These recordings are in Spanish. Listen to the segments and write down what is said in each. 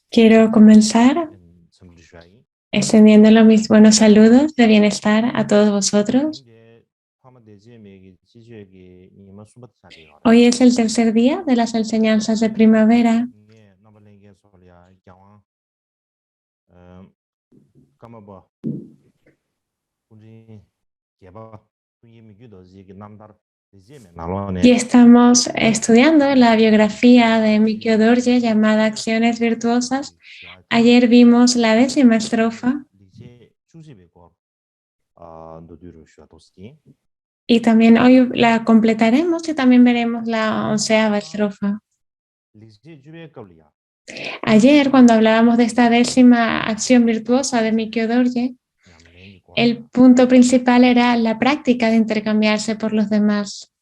Quiero comenzar extendiéndole mis buenos saludos de bienestar a todos vosotros. Hoy es el tercer día de las enseñanzas de primavera. Y estamos estudiando la biografía de Mikio Dorje llamada Acciones Virtuosas. Ayer vimos la 10ª estrofa y también hoy la completaremos y también veremos la 11ª estrofa. Ayer, cuando hablábamos de esta 10ª acción virtuosa de Mikio Dorje, el punto principal era la práctica de intercambiarse por los demás.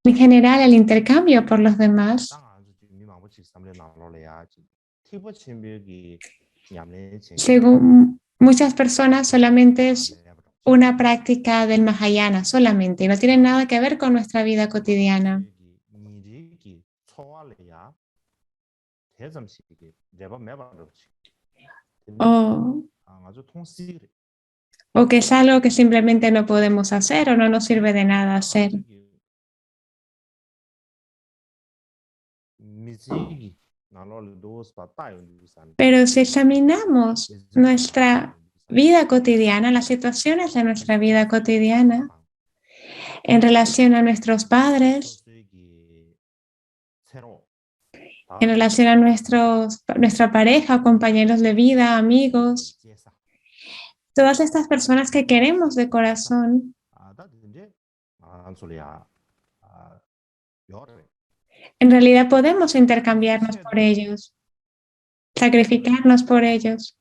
En general, el intercambio por los demás, según muchas personas, solamente es una práctica del Mahayana, solamente, y no tiene nada que ver con nuestra vida cotidiana. O que es algo que simplemente no podemos hacer o no nos sirve de nada hacer. Pero si examinamos nuestra vida cotidiana, las situaciones de nuestra vida cotidiana, en relación a nuestros padres, en relación a nuestra pareja o compañeros de vida, amigos, todas estas personas que queremos de corazón, en realidad podemos intercambiarnos por ellos, sacrificarnos por ellos.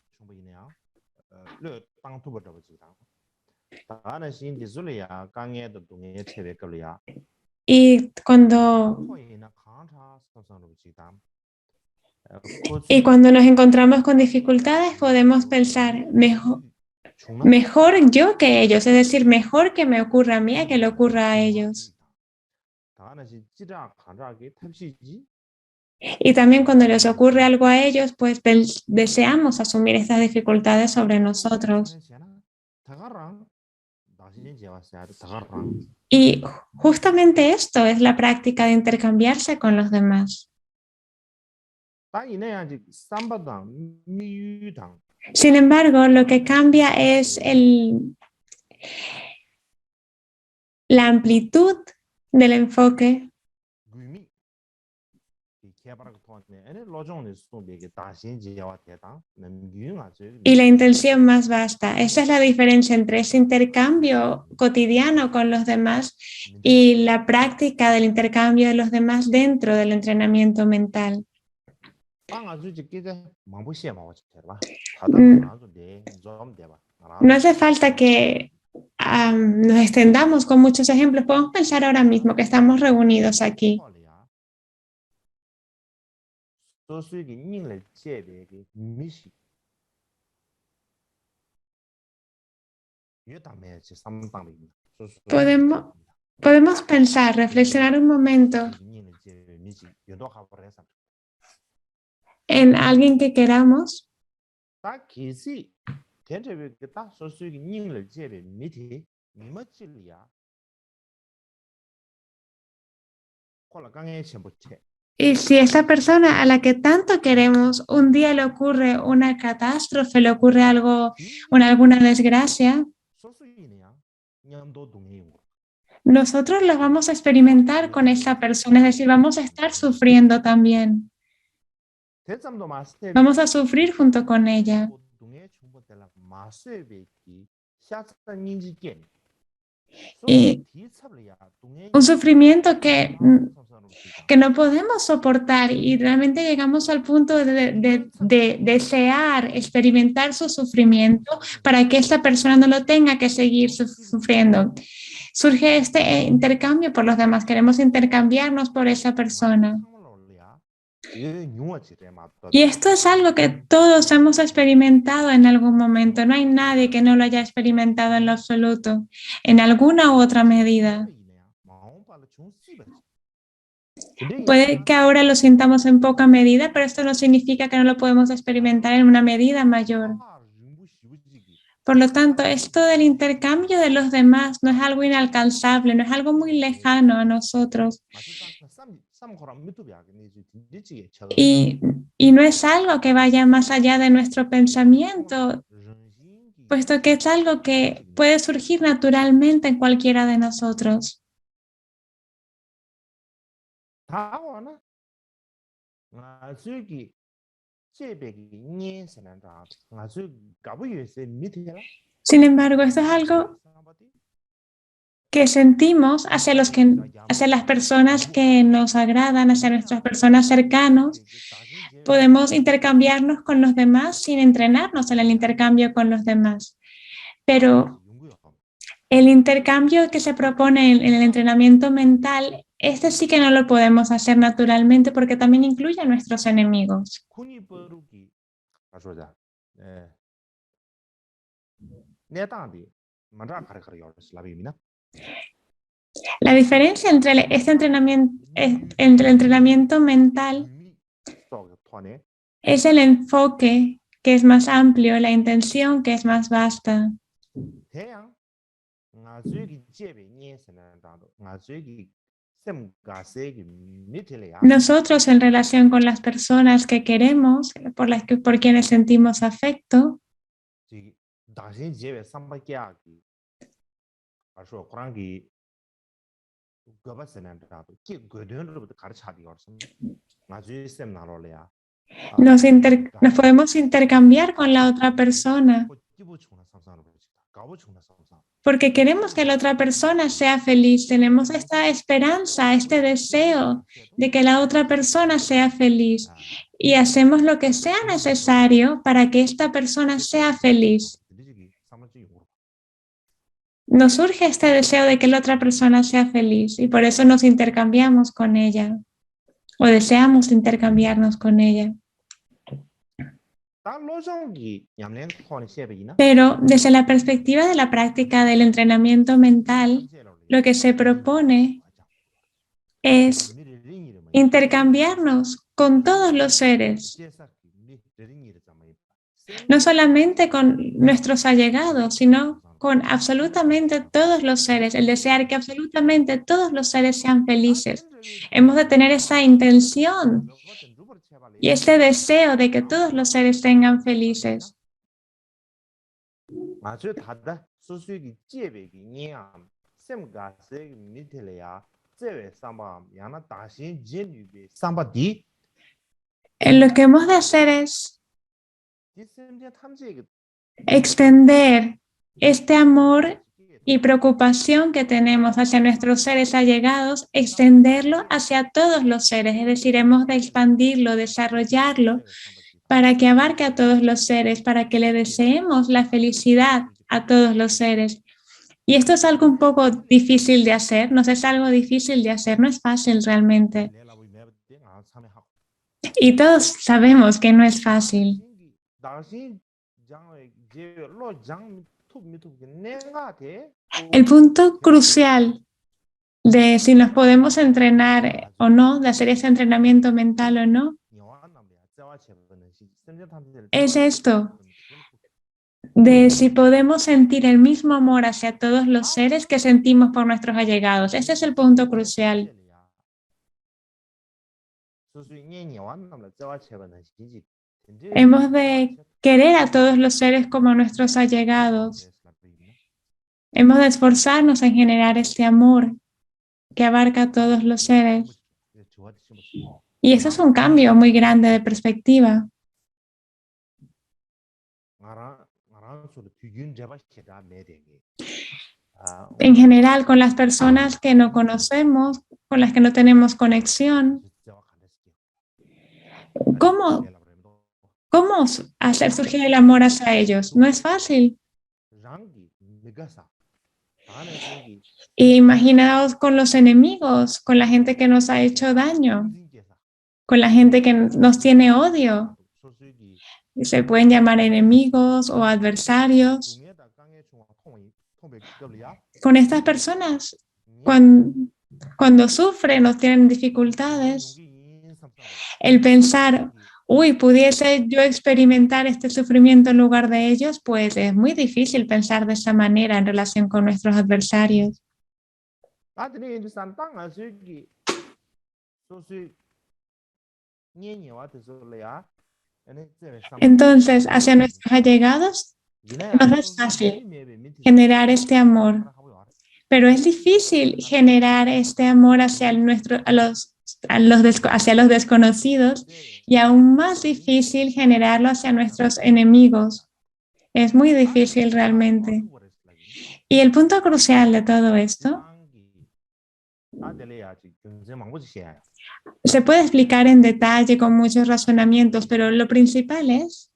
Y cuando nos encontramos con dificultades, podemos pensar, mejor yo que ellos, es decir, mejor que me ocurra a mí a que le ocurra a ellos. Y también cuando les ocurre algo a ellos, pues deseamos asumir estas dificultades sobre nosotros. Y justamente esto es la práctica de intercambiarse con los demás. Sin embargo, lo que cambia es la amplitud del enfoque y la intención más vasta. Esa es la diferencia entre ese intercambio cotidiano con los demás y la práctica del intercambio de los demás dentro del entrenamiento mental. No hace falta que nos extendamos con muchos ejemplos. Podemos pensar ahora mismo que estamos reunidos aquí. Podemos pensar, reflexionar un momento en alguien que queramos y si esa persona a la que tanto queremos un día le ocurre una catástrofe, le ocurre algo, alguna desgracia, nosotros lo vamos a experimentar con esa persona, es decir, vamos a estar sufriendo también. Vamos a sufrir junto con ella. Y un sufrimiento que no podemos soportar y realmente llegamos al punto de desear experimentar su sufrimiento para que esta persona no lo tenga que seguir sufriendo. Surge este intercambio por los demás, queremos intercambiarnos por esa persona. Y esto es algo que todos hemos experimentado en algún momento. No hay nadie que no lo haya experimentado en lo absoluto, en alguna u otra medida. Puede que ahora lo sintamos en poca medida, pero esto no significa que no lo podemos experimentar en una medida mayor. Por lo tanto, esto del intercambio de los demás no es algo inalcanzable, no es algo muy lejano a nosotros. Y, y no es algo que vaya más allá de nuestro pensamiento, puesto que es algo que puede surgir naturalmente en cualquiera de nosotros. Sin embargo, esto es algo que sentimos hacia las personas que nos agradan, hacia nuestras personas cercanas. Podemos intercambiarnos con los demás sin entrenarnos en el intercambio con los demás. Pero el intercambio que se propone en el entrenamiento mental, este sí que no lo podemos hacer naturalmente porque también incluye a nuestros enemigos. La diferencia entre entre el entrenamiento mental es el enfoque que es más amplio, la intención que es más vasta. Nosotros en relación con las personas que queremos, por quienes sentimos afecto, nos podemos intercambiar con la otra persona porque queremos que la otra persona sea feliz. Tenemos esta esperanza, este deseo de que la otra persona sea feliz y hacemos lo que sea necesario para que esta persona sea feliz. Nos surge este deseo de que la otra persona sea feliz y por eso nos intercambiamos con ella o deseamos intercambiarnos con ella. Pero desde la perspectiva de la práctica del entrenamiento mental, lo que se propone es intercambiarnos con todos los seres, no solamente con nuestros allegados, sino con absolutamente todos los seres, el desear que absolutamente todos los seres sean felices. Hemos de tener esa intención y ese deseo de que todos los seres tengan felices. Lo que hemos de hacer es extender este amor y preocupación que tenemos hacia nuestros seres allegados, extenderlo hacia todos los seres, es decir, hemos de expandirlo, desarrollarlo para que abarque a todos los seres, para que le deseemos la felicidad a todos los seres. Y esto es algo un poco difícil de hacer, nos es algo difícil de hacer, no es fácil realmente. Y todos sabemos que no es fácil. El punto crucial de si nos podemos entrenar o no, de hacer ese entrenamiento mental o no, es esto, de si podemos sentir el mismo amor hacia todos los seres que sentimos por nuestros allegados. Ese es el punto crucial. Hemos de querer a todos los seres como nuestros allegados. Hemos de esforzarnos en generar este amor que abarca a todos los seres. Y eso es un cambio muy grande de perspectiva. En general, con las personas que no conocemos, con las que no tenemos conexión, ¿cómo hacer surgir el amor hacia ellos? No es fácil. Imaginaos con los enemigos, con la gente que nos ha hecho daño. con la gente que nos tiene odio. Se pueden llamar enemigos o adversarios. Con estas personas, cuando sufren o tienen dificultades, el pensar, uy, pudiese yo experimentar este sufrimiento en lugar de ellos, pues es muy difícil pensar de esa manera en relación con nuestros adversarios. Entonces, hacia nuestros allegados, nos es fácil generar este amor, pero es difícil generar este amor hacia, hacia los desconocidos y aún más difícil generarlo hacia nuestros enemigos. Es muy difícil realmente. Y el punto crucial de todo esto se puede explicar en detalle con muchos razonamientos, pero lo principal es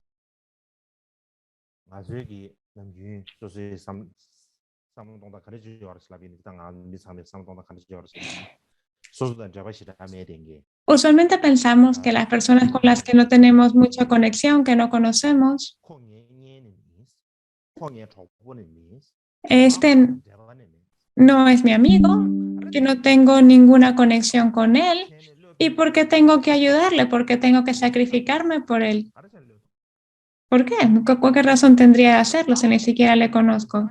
usualmente pensamos que las personas con las que no tenemos mucha conexión, que no conocemos, este no es mi amigo, que no tengo ninguna conexión con él, ¿y por qué tengo que ayudarle? ¿Por qué tengo que sacrificarme por él? ¿Por qué? ¿Qué razón tendría de hacerlo si ni siquiera le conozco?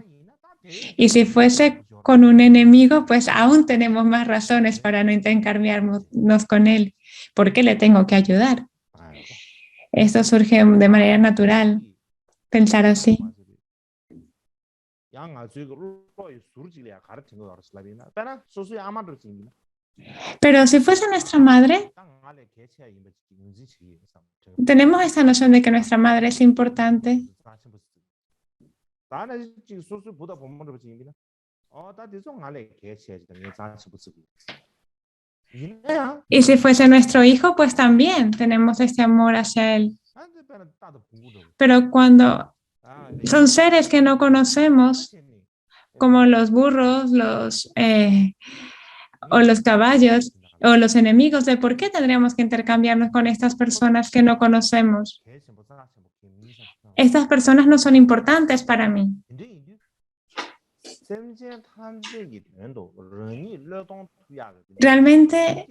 Y si fuese con un enemigo, pues aún tenemos más razones para no intercambiarnos con él. ¿Por qué le tengo que ayudar? Esto surge de manera natural, pensar así. Pero si fuese nuestra madre, tenemos esta noción de que nuestra madre es importante. Y si fuese nuestro hijo, pues también tenemos este amor hacia él. Pero cuando son seres que no conocemos, como los burros, o los caballos, o los enemigos, de por qué tendríamos que intercambiarnos con estas personas que no conocemos. Estas personas no son importantes para mí. Realmente,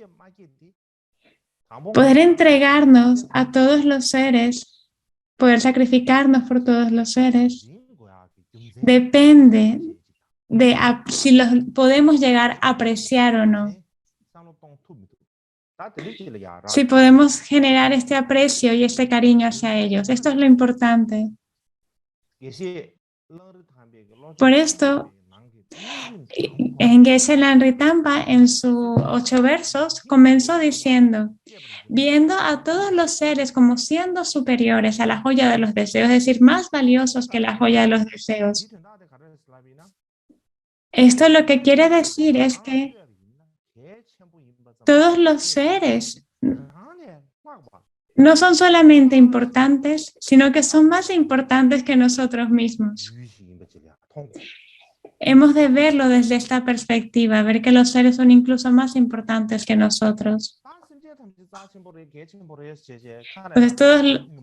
poder entregarnos a todos los seres, poder sacrificarnos por todos los seres, depende de si los podemos llegar a apreciar o no. Si podemos generar este aprecio y este cariño hacia ellos. Esto es lo importante. Por esto, en Geshe Lanritampa, en sus 8 versos, comenzó diciendo, viendo a todos los seres como siendo superiores a la joya de los deseos, es decir, más valiosos que la joya de los deseos. Esto lo que quiere decir es que todos los seres no son solamente importantes, sino que son más importantes que nosotros mismos. Hemos de verlo desde esta perspectiva, ver que los seres son incluso más importantes que nosotros. Pues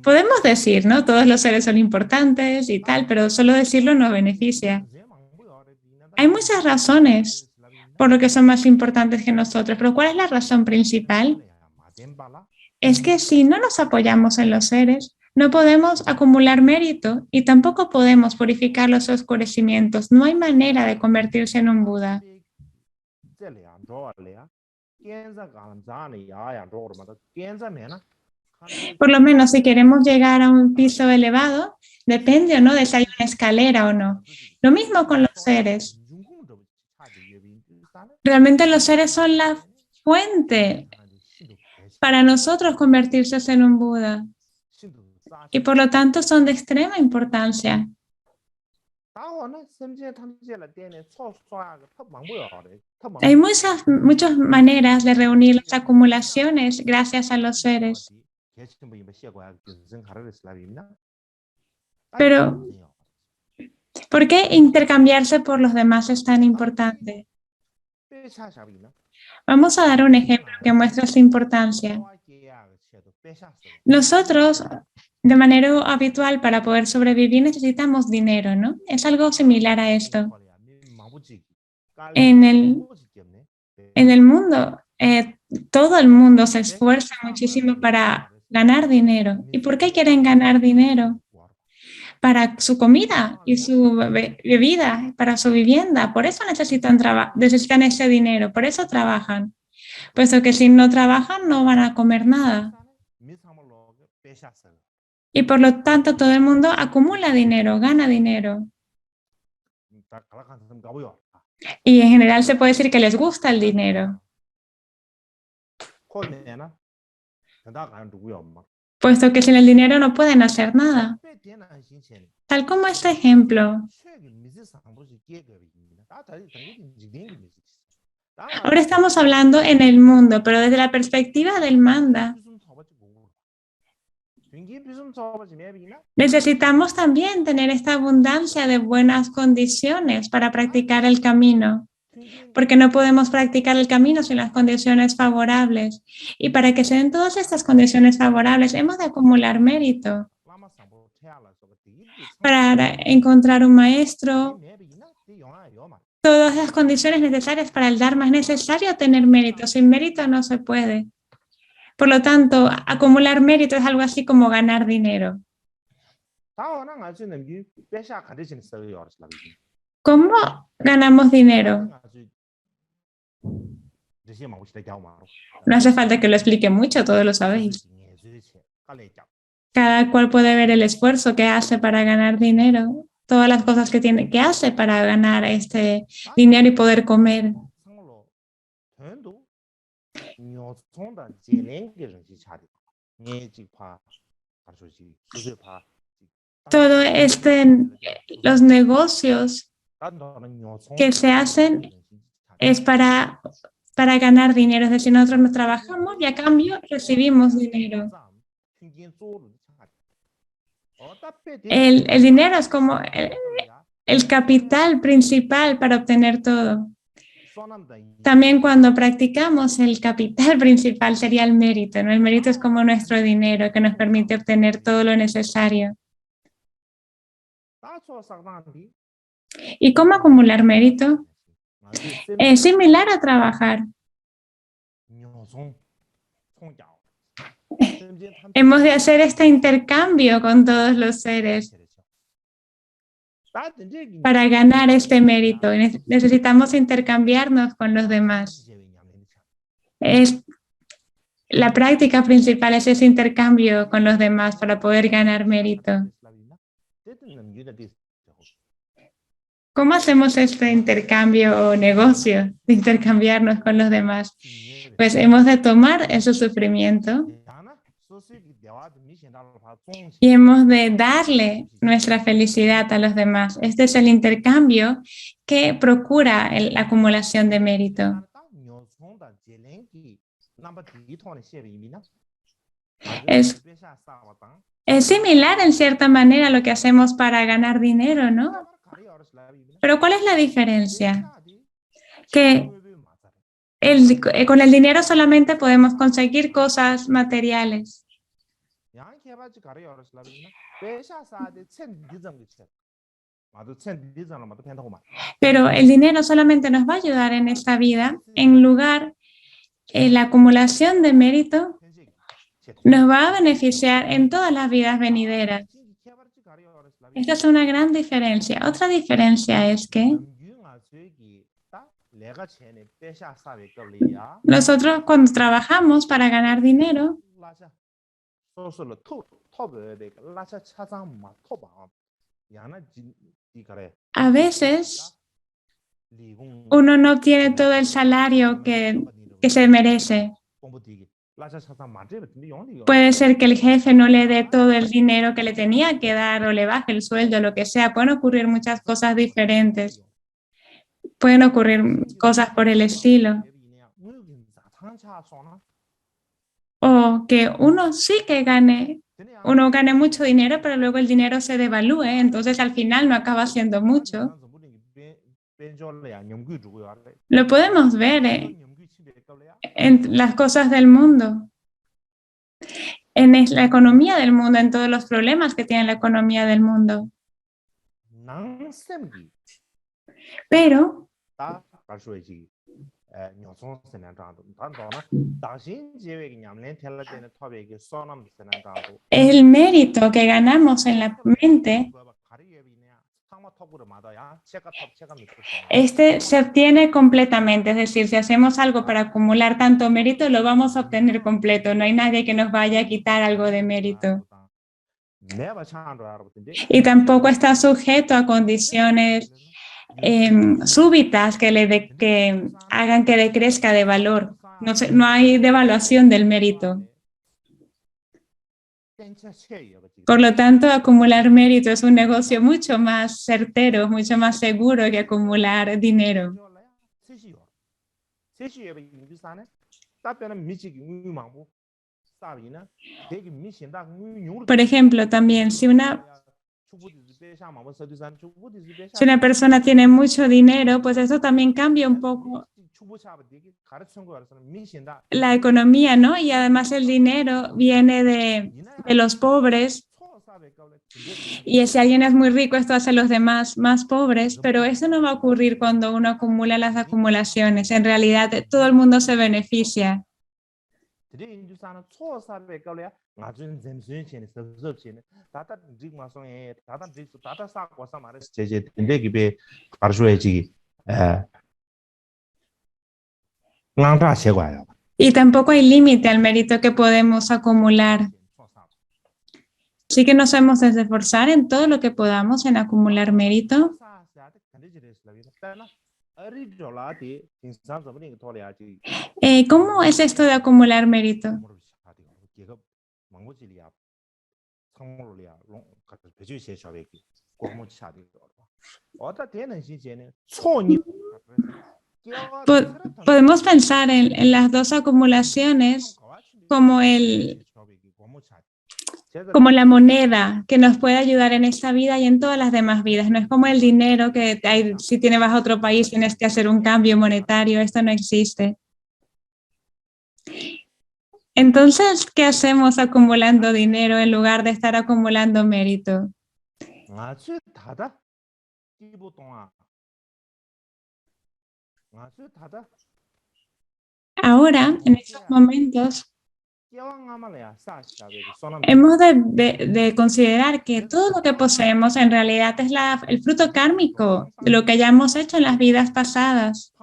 podemos decir, ¿no? Todos los seres son importantes y tal, pero solo decirlo no beneficia. Hay muchas razones por lo que son más importantes que nosotros, pero ¿cuál es la razón principal? Es que si no nos apoyamos en los seres, no podemos acumular mérito y tampoco podemos purificar los oscurecimientos. No hay manera de convertirse en un Buda. Por lo menos si queremos llegar a un piso elevado, depende o no de si hay una escalera o no. Lo mismo con los seres. Realmente los seres son la fuente para nosotros convertirse en un Buda. Y por lo tanto son de extrema importancia. Hay muchas maneras de reunir las acumulaciones gracias a los seres. Pero, ¿por qué intercambiarse por los demás es tan importante? Vamos a dar un ejemplo que muestra su importancia. Nosotros, de manera habitual, para poder sobrevivir necesitamos dinero, ¿no? Es algo similar a esto. En el, en el mundo, todo el mundo se esfuerza muchísimo para ganar dinero. ¿Y por qué quieren ganar dinero? Para su comida y su bebida, para su vivienda. Por eso necesitan ese dinero, por eso trabajan. Puesto que si no trabajan no van a comer nada. Y por lo tanto todo el mundo acumula dinero, gana dinero. Y en general se puede decir que les gusta el dinero. Puesto que sin el dinero no pueden hacer nada. Tal como este ejemplo. Ahora estamos hablando en el mundo, pero desde la perspectiva del manda. Necesitamos también tener esta abundancia de buenas condiciones para practicar el camino, porque no podemos practicar el camino sin las condiciones favorables. Y para que se den todas estas condiciones favorables, hemos de acumular mérito. Para encontrar un maestro, todas las condiciones necesarias para el Dharma es necesario tener mérito. Sin mérito no se puede. Por lo tanto, acumular mérito es algo así como ganar dinero. ¿Cómo ganamos dinero? No hace falta que lo explique mucho, todos lo sabéis. Cada cual puede ver el esfuerzo que hace para ganar dinero, todas las cosas que hace para ganar este dinero y poder comer. Todo los negocios que se hacen es para ganar dinero, es decir, nosotros nos trabajamos y a cambio recibimos dinero. El dinero es como el capital principal para obtener todo. También cuando practicamos, el capital principal sería el mérito, ¿no? El mérito es como nuestro dinero que nos permite obtener todo lo necesario. ¿Y cómo acumular mérito? Es similar a trabajar. Hemos de hacer este intercambio con todos los seres para ganar este mérito. Necesitamos intercambiarnos con los demás. La práctica principal es ese intercambio con los demás para poder ganar mérito. ¿Cómo hacemos este intercambio o negocio de intercambiarnos con los demás? Pues hemos de tomar ese sufrimiento y hemos de darle nuestra felicidad a los demás. Este es el intercambio que procura la acumulación de mérito. Es similar en cierta manera a lo que hacemos para ganar dinero, ¿no? Pero ¿cuál es la diferencia? Que con el dinero solamente podemos conseguir cosas materiales. Pero el dinero solamente nos va a ayudar en esta vida, en lugar, la acumulación de mérito nos va a beneficiar en todas las vidas venideras. Esta es una gran diferencia. Otra diferencia es que nosotros cuando trabajamos para ganar dinero, a veces uno no tiene todo el salario que se merece. Puede ser que el jefe no le dé todo el dinero que le tenía que dar o le baje el sueldo, lo que sea. Pueden ocurrir muchas cosas diferentes. Pueden ocurrir cosas por el estilo. O que uno sí que gane mucho dinero, pero luego el dinero se devalúe, entonces al final no acaba siendo mucho. Lo podemos ver en las cosas del mundo. la economía del mundo, en todos los problemas que tiene la economía del mundo. Pero el mérito que ganamos en la mente, este se obtiene completamente, es decir, si hacemos algo para acumular tanto mérito, lo vamos a obtener completo, no hay nadie que nos vaya a quitar algo de mérito. Y tampoco está sujeto a condiciones súbitas que hagan que decrezca de valor. No hay devaluación del mérito. Por lo tanto, acumular mérito es un negocio mucho más certero, mucho más seguro que acumular dinero. Por ejemplo, también si una persona tiene mucho dinero, pues eso también cambia un poco la economía, ¿no? Y además el dinero viene de los pobres. Y si alguien es muy rico, esto hace a los demás más pobres, pero eso no va a ocurrir cuando uno acumula las acumulaciones. En realidad, todo el mundo se beneficia. Y tampoco hay límite al mérito que podemos acumular. Sí que nos hemos de esforzar en todo lo que podamos en acumular mérito. ¿Cómo es esto de acumular mérito? Podemos pensar en las dos acumulaciones como como la moneda que nos puede ayudar en esta vida y en todas las demás vidas. No es como el dinero que si vas a otro país tienes que hacer un cambio monetario, esto no existe. Entonces, ¿qué hacemos acumulando dinero en lugar de estar acumulando mérito? Ahora, en estos momentos, hemos de considerar que todo lo que poseemos en realidad es el fruto kármico de lo que hayamos hecho en las vidas pasadas.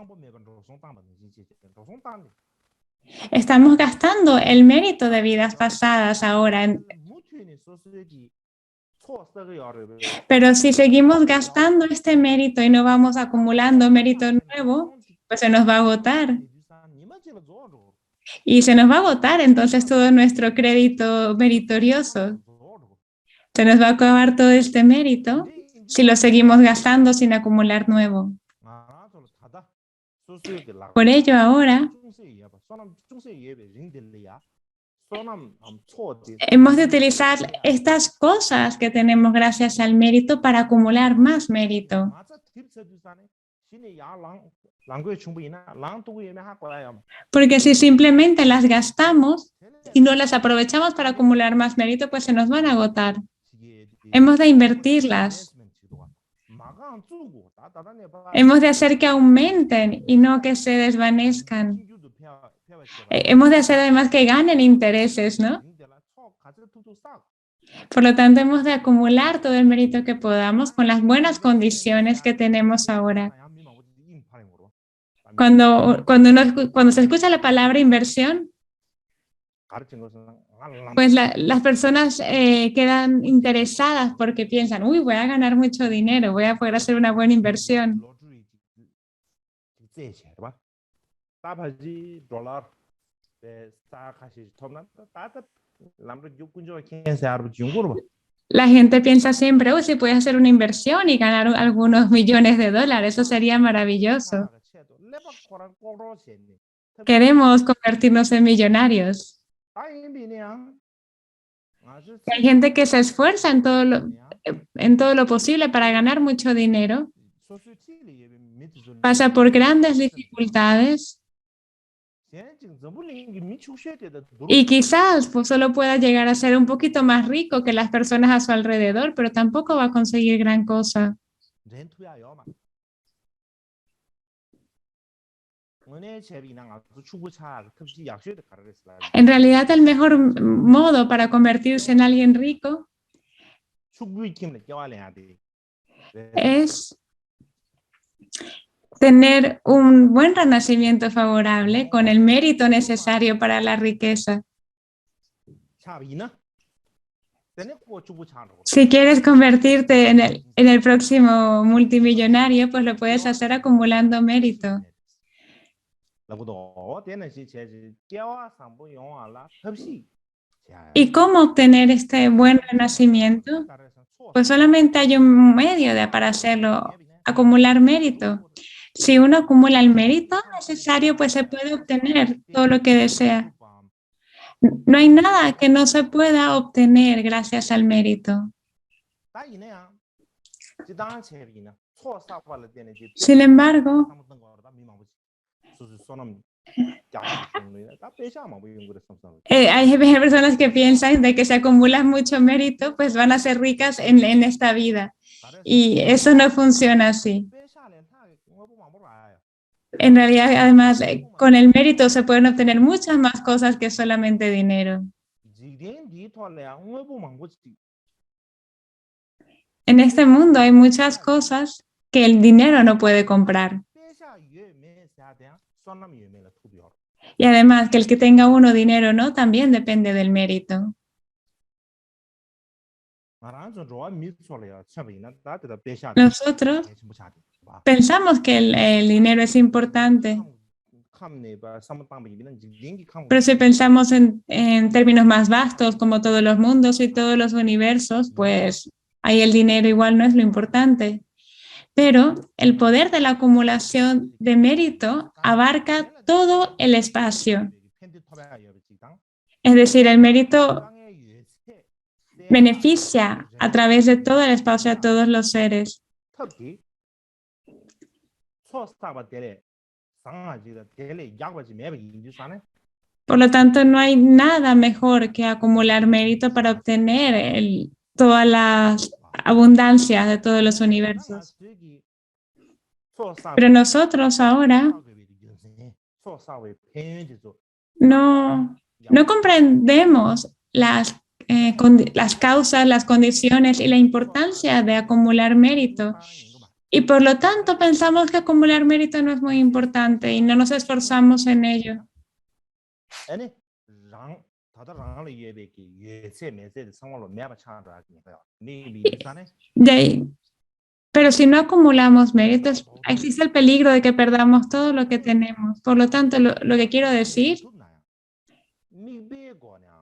Estamos gastando el mérito de vidas pasadas ahora. Pero si seguimos gastando este mérito y no vamos acumulando mérito nuevo, pues se nos va a agotar. Y se nos va a agotar entonces todo nuestro crédito meritorioso. Se nos va a acabar todo este mérito si lo seguimos gastando sin acumular nuevo. Por ello ahora hemos de utilizar estas cosas que tenemos gracias al mérito para acumular más mérito. Porque si simplemente las gastamos y no las aprovechamos para acumular más mérito, pues se nos van a agotar. Hemos de invertirlas. Hemos de hacer que aumenten y no que se desvanezcan. Hemos de hacer además que ganen intereses, ¿no? Por lo tanto, hemos de acumular todo el mérito que podamos con las buenas condiciones que tenemos ahora. Cuando se escucha la palabra inversión, pues las personas quedan interesadas porque piensan, uy, voy a ganar mucho dinero, voy a poder hacer una buena inversión. La gente piensa siempre, uy, si puedes hacer una inversión y ganar algunos millones de dólares, eso sería maravilloso. Queremos convertirnos en millonarios. Hay gente que se esfuerza en todo lo posible para ganar mucho dinero, pasa por grandes dificultades Y quizás pues, solo pueda llegar a ser un poquito más rico que las personas a su alrededor, pero tampoco va a conseguir gran cosa. En realidad, el mejor modo para convertirse en alguien rico es tener un buen renacimiento favorable con el mérito necesario para la riqueza. Si quieres convertirte en el próximo multimillonario, pues lo puedes hacer acumulando mérito. ¿Y cómo obtener este buen renacimiento? Pues solamente hay un medio para hacerlo, acumular mérito. Si uno acumula el mérito necesario, pues se puede obtener todo lo que desea. No hay nada que no se pueda obtener gracias al mérito. Sin embargo, hay personas que piensan de que si acumulan mucho mérito, pues van a ser ricas en esta vida. Y eso no funciona así. En realidad, además, con el mérito se pueden obtener muchas más cosas que solamente dinero. En este mundo hay muchas cosas que el dinero no puede comprar. Y además, que el que tenga uno dinero o no, también depende del mérito. Nosotros pensamos que el dinero es importante, pero si pensamos en términos más vastos, como todos los mundos y todos los universos, pues ahí el dinero igual no es lo importante. Pero el poder de la acumulación de mérito abarca todo el espacio. Es decir, el mérito beneficia a través de todo el espacio a todos los seres. Por lo tanto, no hay nada mejor que acumular mérito para obtener todas las abundancias de todos los universos. Pero nosotros ahora no comprendemos las causas, las condiciones y la importancia de acumular mérito. Y por lo tanto pensamos que acumular mérito no es muy importante y no nos esforzamos en ello. Pero si no acumulamos méritos, existe el peligro de que perdamos todo lo que tenemos. Por lo tanto, lo que quiero decir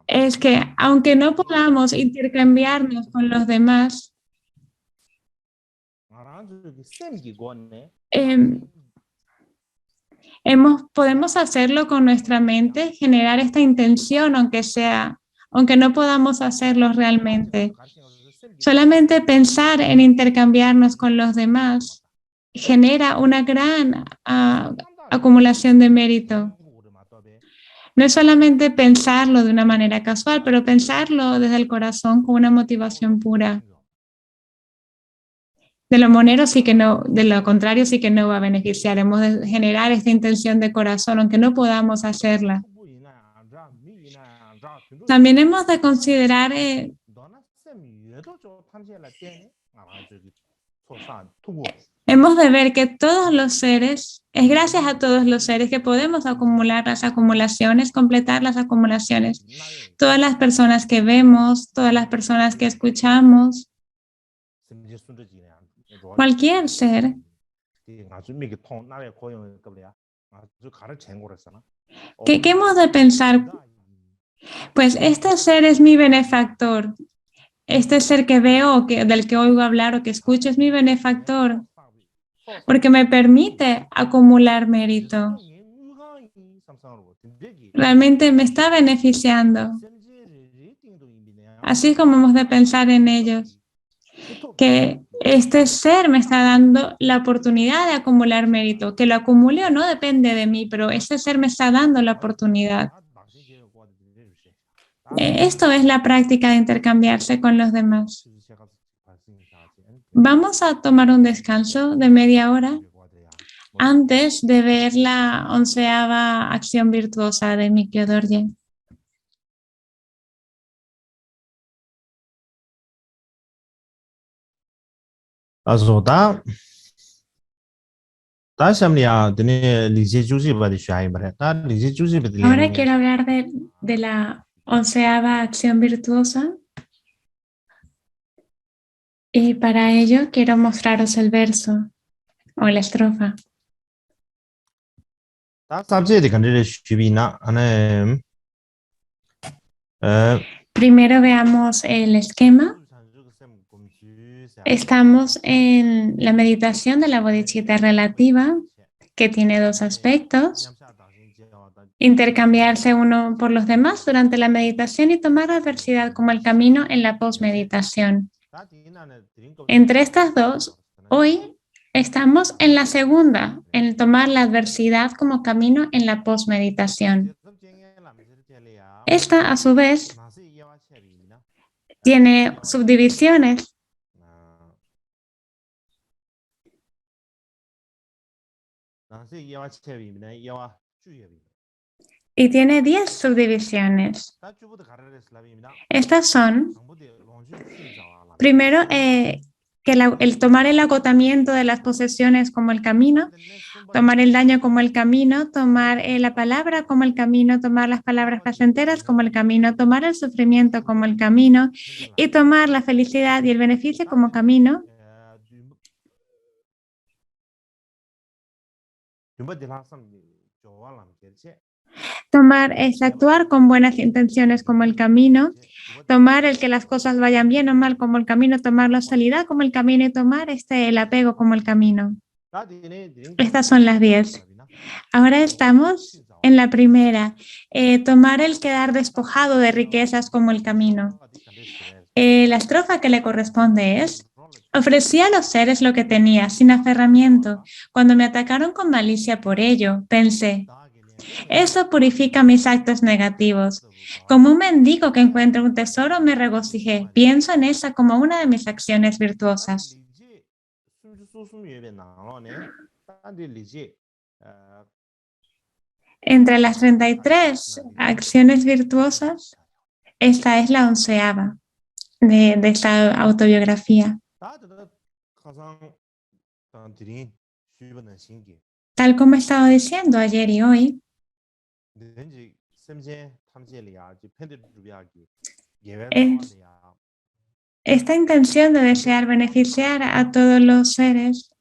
es que aunque no podamos intercambiarnos con los demás, podemos hacerlo con nuestra mente, generar esta intención, aunque no podamos hacerlo realmente. Solamente pensar en intercambiarnos con los demás genera una gran acumulación de mérito. No es solamente pensarlo de una manera casual, pero pensarlo desde el corazón con una motivación pura. De lo monero sí que no, de lo contrario sí que no va a beneficiar. Hemos de generar esta intención de corazón, aunque no podamos hacerla. También hemos de considerar hemos de ver que todos los seres, es gracias a todos los seres que podemos acumular las acumulaciones, completar las acumulaciones. Todas las personas que vemos, todas las personas que escuchamos, cualquier ser. ¿Qué hemos de pensar? Pues este ser es mi benefactor. Este ser que veo, del que oigo hablar o que escucho es mi benefactor, porque me permite acumular mérito. Realmente me está beneficiando. Así es como hemos de pensar en ellos. que este ser me está dando la oportunidad de acumular mérito. Que lo acumule o no depende de mí, pero este ser me está dando la oportunidad. Esto es la práctica de intercambiarse con los demás. Vamos a tomar un descanso de media hora antes de ver la 11ª acción virtuosa de Mikyo Dorje. Ahora quiero hablar de la 11ª acción virtuosa y para ello quiero mostraros el verso o la estrofa. Primero veamos el esquema. Estamos en la meditación de la bodhicitta relativa, que tiene dos aspectos: intercambiarse uno por los demás durante la meditación y tomar la adversidad como el camino en la posmeditación. Entre estas dos, hoy estamos en la segunda, en tomar la adversidad como camino en la posmeditación. Esta, a su vez, tiene subdivisiones. Y tiene 10 subdivisiones. Estas son, primero, que el tomar el agotamiento de las posesiones como el camino, tomar el daño como el camino, tomar la palabra como el camino, tomar las palabras placenteras como el camino, tomar el sufrimiento como el camino y tomar la felicidad y el beneficio como camino. Tomar es actuar con buenas intenciones como el camino, tomar el que las cosas vayan bien o mal como el camino, tomar la salida como el camino y tomar el apego como el camino. Estas son las 10. Ahora estamos en la primera, tomar el quedar despojado de riquezas como el camino. La estrofa que le corresponde es: ofrecí a los seres lo que tenía, sin aferramiento. Cuando me atacaron con malicia por ello, pensé, eso purifica mis actos negativos. Como un mendigo que encuentra un tesoro, me regocijé. Pienso en esa como una de mis acciones virtuosas. Entre las 33 acciones virtuosas, esta es la 11ª de esta autobiografía. Tal como he estado diciendo ayer y hoy, esta intención de desear beneficiar a todos los seres,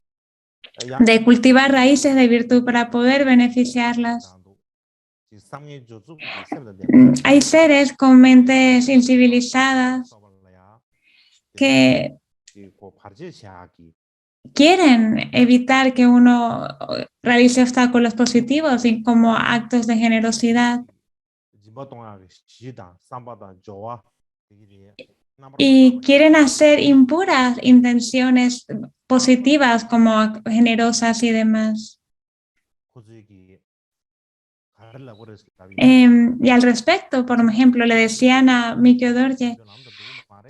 de cultivar raíces de virtud para poder beneficiarlas. Hay seres con mentes incivilizadas que quieren evitar que uno realice obstáculos positivos y como actos de generosidad. Y quieren hacer impuras intenciones positivas como generosas y demás. Y al respecto, por ejemplo, le decían a Mikyo Dorje,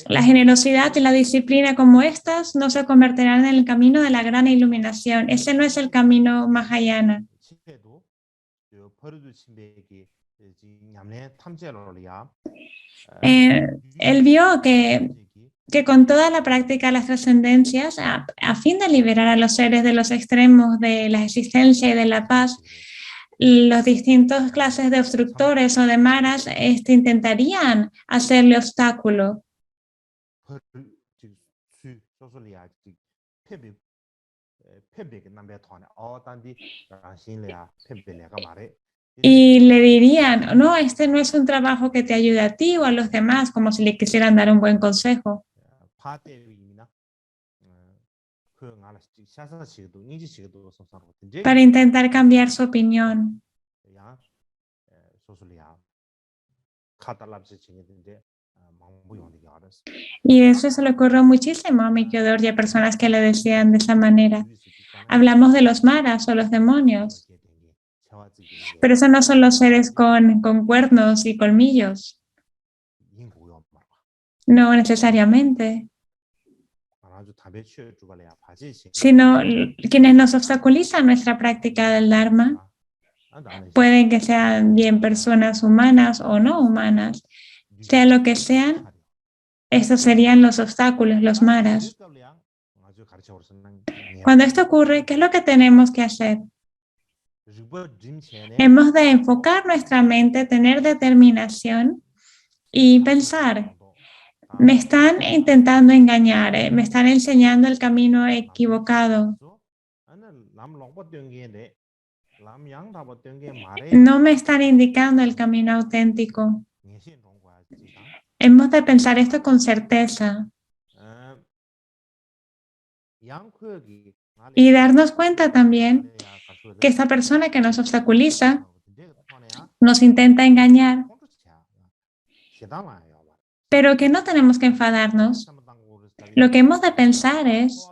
la generosidad y la disciplina como estas no se convertirán en el camino de la gran iluminación. Ese no es el camino Mahayana. Él vio que con toda la práctica de las trascendencias, a fin de liberar a los seres de los extremos de la existencia y de la paz, los distintos clases de obstructores o de maras intentarían hacerle obstáculo. Y le dirían, no, este no es un trabajo que te ayude a ti o a los demás, como si le quisieran dar un buen consejo. Para intentar cambiar su opinión. Y eso se le ocurrió muchísimo a mi Kyodor y a personas que le decían de esa manera. Hablamos de los maras o los demonios, pero esos no son los seres con cuernos y colmillos, no necesariamente, sino quienes nos obstaculizan nuestra práctica del Dharma. Pueden que sean bien personas humanas o no humanas, sea lo que sean, estos serían los obstáculos, los maras. Cuando esto ocurre, ¿qué es lo que tenemos que hacer? Hemos de enfocar nuestra mente, tener determinación y pensar, me están intentando engañar, me están enseñando el camino equivocado. No me están indicando el camino auténtico. Hemos de pensar esto con certeza y darnos cuenta también que esta persona que nos obstaculiza, nos intenta engañar, pero que no tenemos que enfadarnos. Lo que hemos de pensar es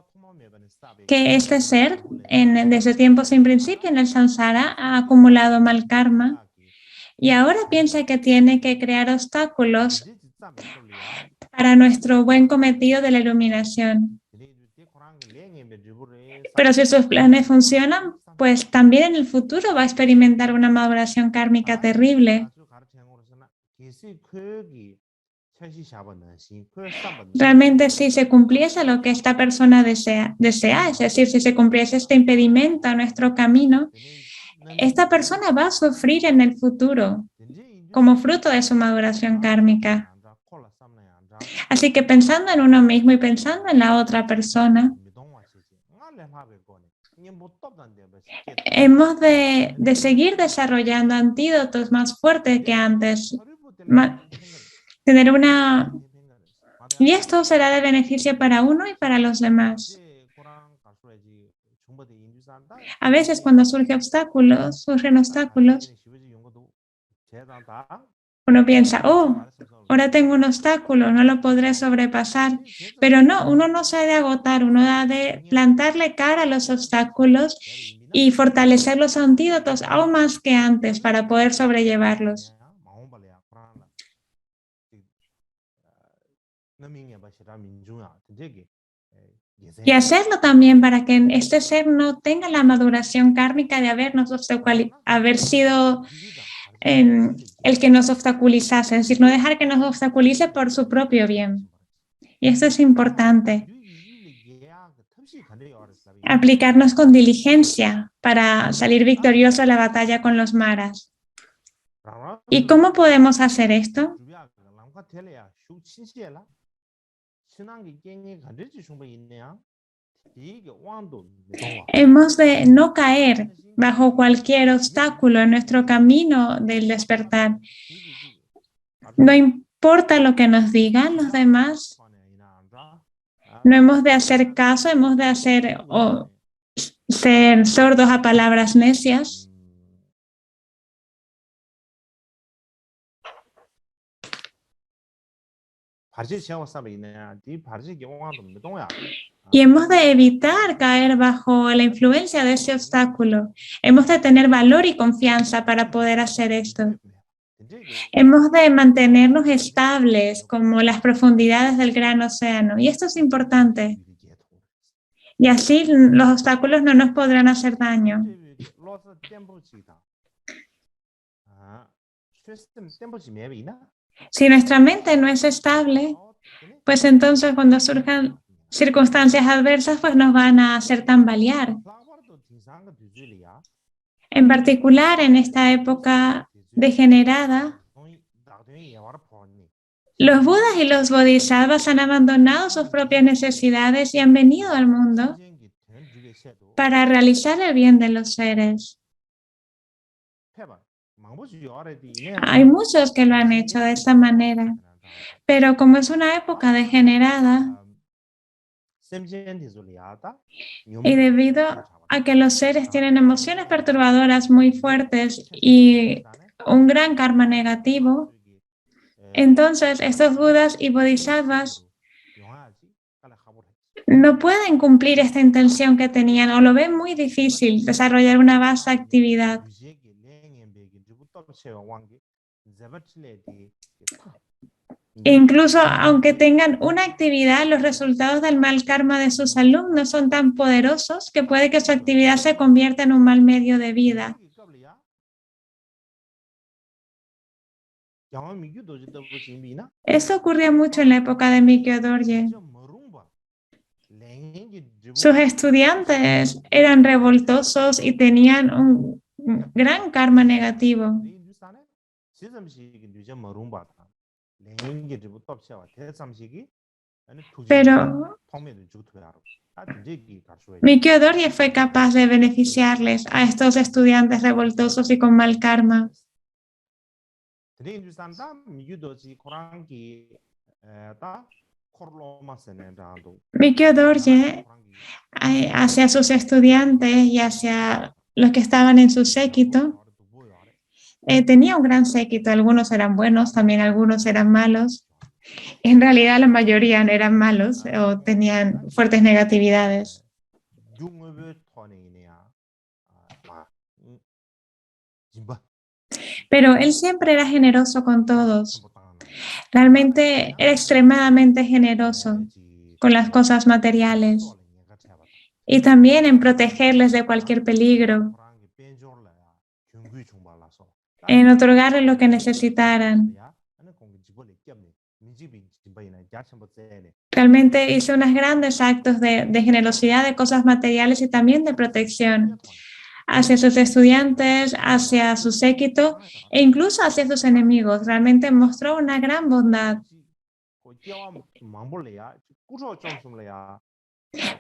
que este ser, desde tiempos sin principio en el samsara, ha acumulado mal karma y ahora piensa que tiene que crear obstáculos para nuestro buen cometido de la iluminación. Pero si sus planes funcionan, pues también en el futuro va a experimentar una maduración kármica terrible. Realmente, si se cumpliese lo que esta persona desea, es decir, si se cumpliese este impedimento a nuestro camino, esta persona va a sufrir en el futuro como fruto de su maduración kármica. Así que pensando en uno mismo y pensando en la otra persona, hemos de seguir desarrollando antídotos más fuertes que antes. Tener una... Y esto será de beneficio para uno y para los demás. A veces cuando surgen obstáculos, uno piensa, oh, ahora tengo un obstáculo, no lo podré sobrepasar. Pero no, uno no se ha de agotar, uno ha de plantarle cara a los obstáculos y fortalecer los antídotos aún más que antes para poder sobrellevarlos. Y hacerlo también para que este ser no tenga la maduración kármica de haber sido el que nos obstaculizase, es decir, no dejar que nos obstaculice por su propio bien. Y esto es importante. Aplicarnos con diligencia para salir victorioso a la batalla con los maras. ¿Y cómo podemos hacer esto? Hemos de no caer bajo cualquier obstáculo en nuestro camino del despertar. No importa lo que nos digan los demás, no hemos de hacer caso, hemos de ser sordos a palabras necias. Y hemos de evitar caer bajo la influencia de ese obstáculo. Hemos de tener valor y confianza para poder hacer esto. Hemos de mantenernos estables como las profundidades del gran océano. Y esto es importante. Y así los obstáculos no nos podrán hacer daño. Si nuestra mente no es estable, pues entonces cuando surjan circunstancias adversas, pues nos van a hacer tambalear. En particular, en esta época degenerada, los budas y los bodhisattvas han abandonado sus propias necesidades y han venido al mundo para realizar el bien de los seres. Hay muchos que lo han hecho de esta manera, pero como es una época degenerada y debido a que los seres tienen emociones perturbadoras muy fuertes y un gran karma negativo, Entonces, estos budas y bodhisattvas no pueden cumplir esta intención que tenían o lo ven muy difícil desarrollar una vasta actividad. Incluso aunque tengan una actividad, los resultados del mal karma de sus alumnos son tan poderosos que puede que su actividad se convierta en un mal medio de vida. Esto ocurría mucho en la época de Mikyo Dorje. Sus estudiantes eran revoltosos y tenían un gran karma negativo. Pero Mikyo Dorje fue capaz de beneficiarles a estos estudiantes revoltosos y con mal karma. Mikyo Dorje hacia sus estudiantes y hacia los que estaban en su séquito, tenía un gran séquito. Algunos eran buenos, también algunos eran malos. En realidad la mayoría eran malos o tenían fuertes negatividades. Pero él siempre era generoso con todos. Realmente era extremadamente generoso con las cosas materiales y también en protegerles de cualquier peligro, en otorgarles lo que necesitaran. Realmente hizo unos grandes actos de generosidad, de cosas materiales y también de protección hacia sus estudiantes, hacia su séquito e incluso hacia sus enemigos. Realmente mostró una gran bondad.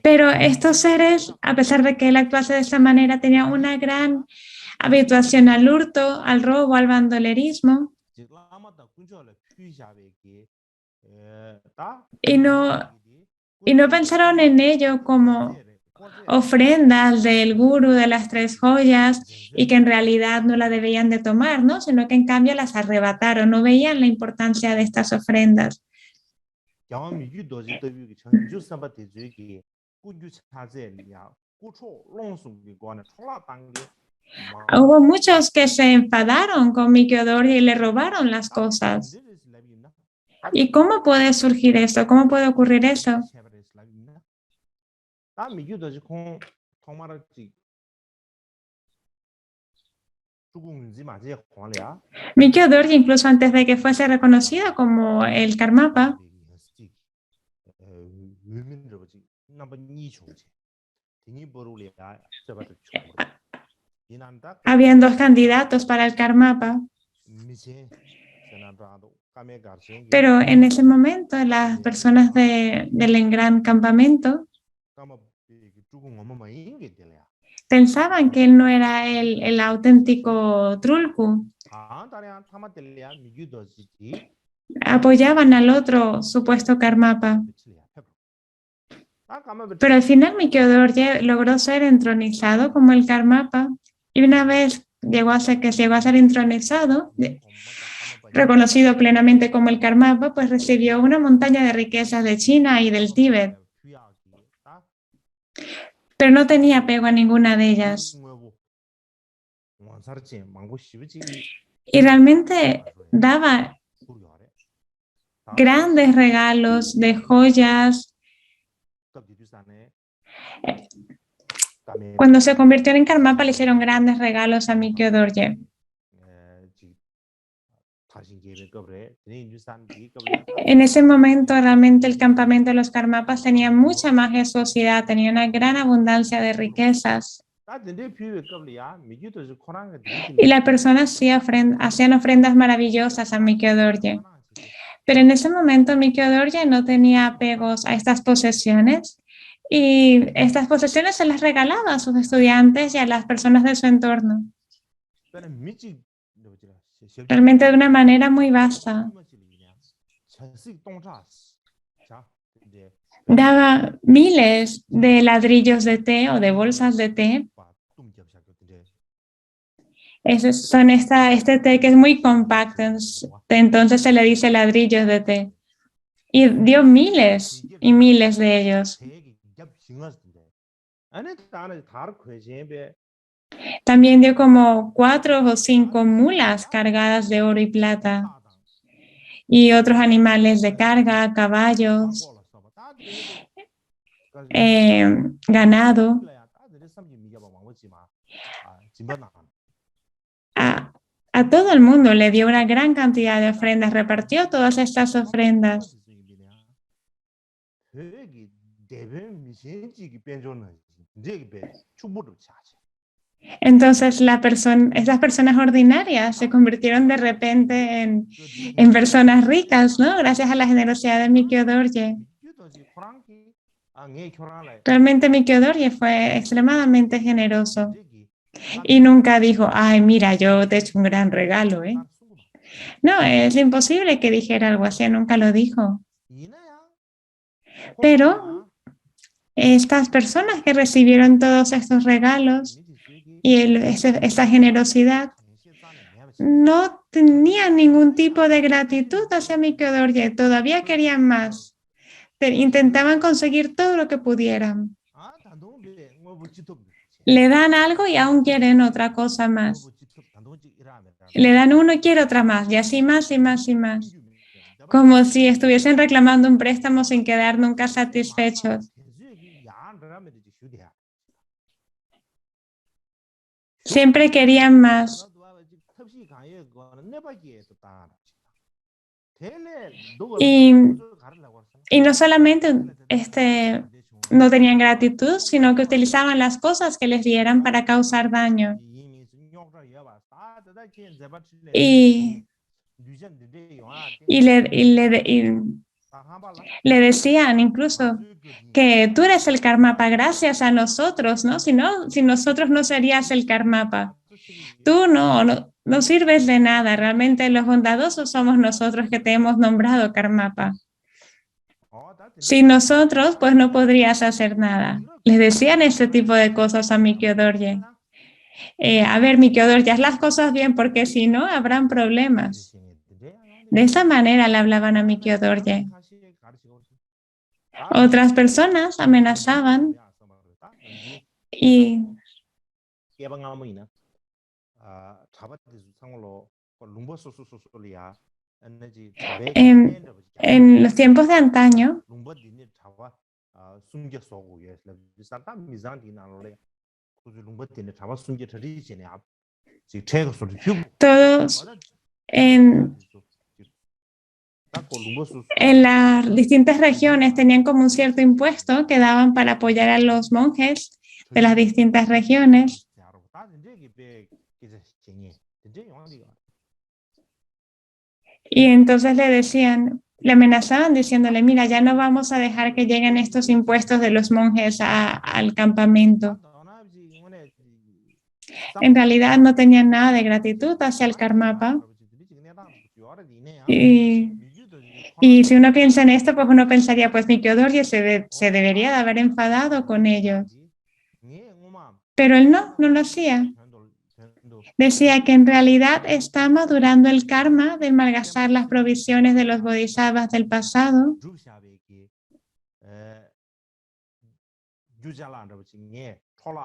Pero estos seres, a pesar de que él actuase de esta manera, tenían una gran habituación al hurto, al robo, al bandolerismo. Y no pensaron en ello como ofrendas del gurú de las 3 joyas y que en realidad no la debían de tomar, ¿no? Sino que en cambio las arrebataron, no veían la importancia de estas ofrendas. Hubo muchos que se enfadaron con Mikyo Dorje y le robaron las cosas. ¿Y cómo puede surgir eso? ¿Cómo puede ocurrir eso? Mikyo Dorje, incluso antes de que fuese reconocido como el Karmapa, habían 2 candidatos para el Karmapa, pero en ese momento las personas del gran campamento pensaban que él no era el auténtico Trulku. Apoyaban al otro supuesto Karmapa. Pero al final Mikyo Dorje logró ser entronizado como el Karmapa y una vez llegó a ser entronizado, reconocido plenamente como el Karmapa, pues recibió una montaña de riquezas de China y del Tíbet, pero no tenía apego a ninguna de ellas. Y realmente daba grandes regalos de joyas. Cuando se convirtió en Karmapa le hicieron grandes regalos a Mikyo Dorje. En ese momento realmente el campamento de los Karmapas tenía mucha majestuosidad, tenía una gran abundancia de riquezas. Y las personas sí hacían ofrendas maravillosas a Mikyo Dorje. Pero en ese momento Mikyo Dorje no tenía apegos a estas posesiones y estas posesiones se las regalaba a sus estudiantes y a las personas de su entorno. Realmente de una manera muy vasta. Daba miles de ladrillos de té o de bolsas de té. Son este té que es muy compacto, entonces se le dice ladrillos de té. Y dio miles y miles de ellos. También dio como 4 o 5 mulas cargadas de oro y plata y otros animales de carga, caballos, ganado. A, a todo el mundo le dio una gran cantidad de ofrendas, repartió todas estas ofrendas. Entonces esas personas ordinarias se convirtieron de repente en personas ricas, ¿no? Gracias a la generosidad de Mikio Dorje. Realmente Mikio Dorje fue extremadamente generoso y nunca dijo, ay, mira, yo te he hecho un gran regalo, ¿eh? No, es imposible que dijera algo así, nunca lo dijo. Pero estas personas que recibieron todos estos regalos y esa generosidad no tenían ningún tipo de gratitud hacia Mikio Dorje, todavía querían más. Intentaban conseguir todo lo que pudieran. Le dan algo y aún quieren otra cosa más. Le dan uno y quiere otra más, y así más y más y más. Como si estuviesen reclamando un préstamo sin quedar nunca satisfechos. Siempre querían más. Y no solamente no tenían gratitud, sino que utilizaban las cosas que les dieran para causar daño. Y le decían incluso que tú eres el Karmapa gracias a nosotros, ¿no? Si nosotros no serías el Karmapa. Tú no sirves de nada. Realmente los bondadosos somos nosotros que te hemos nombrado Karmapa. Sin nosotros, pues no podrías hacer nada. Les decían este tipo de cosas a Mikio Dorje. A ver, Mikio Dorje, haz las cosas bien porque si no, habrán problemas. De esa manera le hablaban a Mikio Dorje. Otras personas amenazaban y en los tiempos de antaño, todos en las distintas regiones tenían como un cierto impuesto que daban para apoyar a los monjes de las distintas regiones. Y entonces le amenazaban diciéndole, mira, ya no vamos a dejar que lleguen estos impuestos de los monjes al campamento. En realidad no tenían nada de gratitud hacia el Karmapa. Y si uno piensa en esto, pues uno pensaría, pues Mikio Dorje se debería de haber enfadado con ellos. Pero él no lo hacía. Decía que en realidad está madurando el karma de malgastar las provisiones de los bodhisattvas del pasado.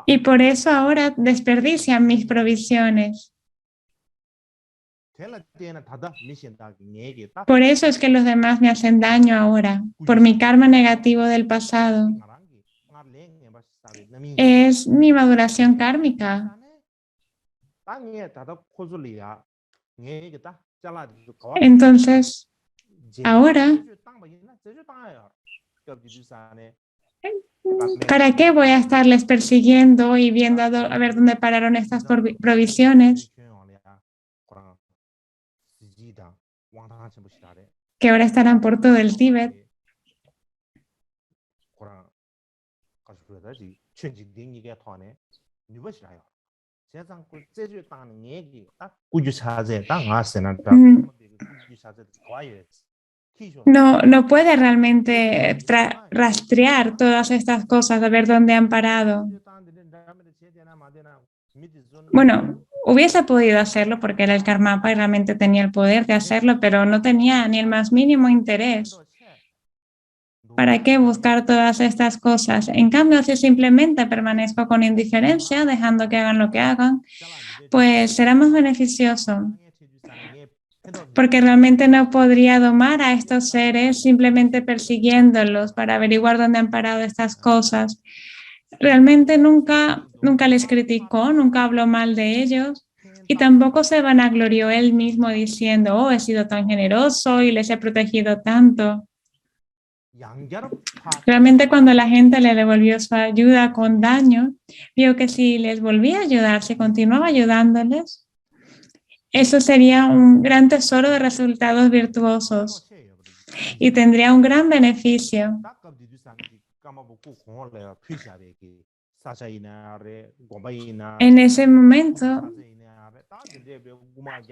Y por eso ahora desperdician mis provisiones. Por eso es que los demás me hacen daño ahora, por mi karma negativo del pasado. Es mi maduración kármica. Entonces, ahora, ¿para qué voy a estarles persiguiendo y viendo a ver dónde pararon estas provisiones? Que ahora estarán por todo el Tíbet. No puede realmente rastrear todas estas cosas, a ver dónde han parado. Bueno, Hubiese podido hacerlo porque era el Karmapa y realmente tenía el poder de hacerlo, pero no tenía ni el más mínimo interés. ¿Para qué buscar todas estas cosas? En cambio, si simplemente permanezco con indiferencia, dejando que hagan lo que hagan, pues será más beneficioso, porque realmente no podría domar a estos seres simplemente persiguiéndolos para averiguar dónde han parado estas cosas. Realmente nunca les criticó, nunca habló mal de ellos y tampoco se vanaglorió él mismo diciendo, oh, he sido tan generoso y les he protegido tanto. Realmente cuando la gente le devolvió su ayuda con daño, vio que si les volvía a ayudar, si continuaba ayudándoles, eso sería un gran tesoro de resultados virtuosos y tendría un gran beneficio. En ese momento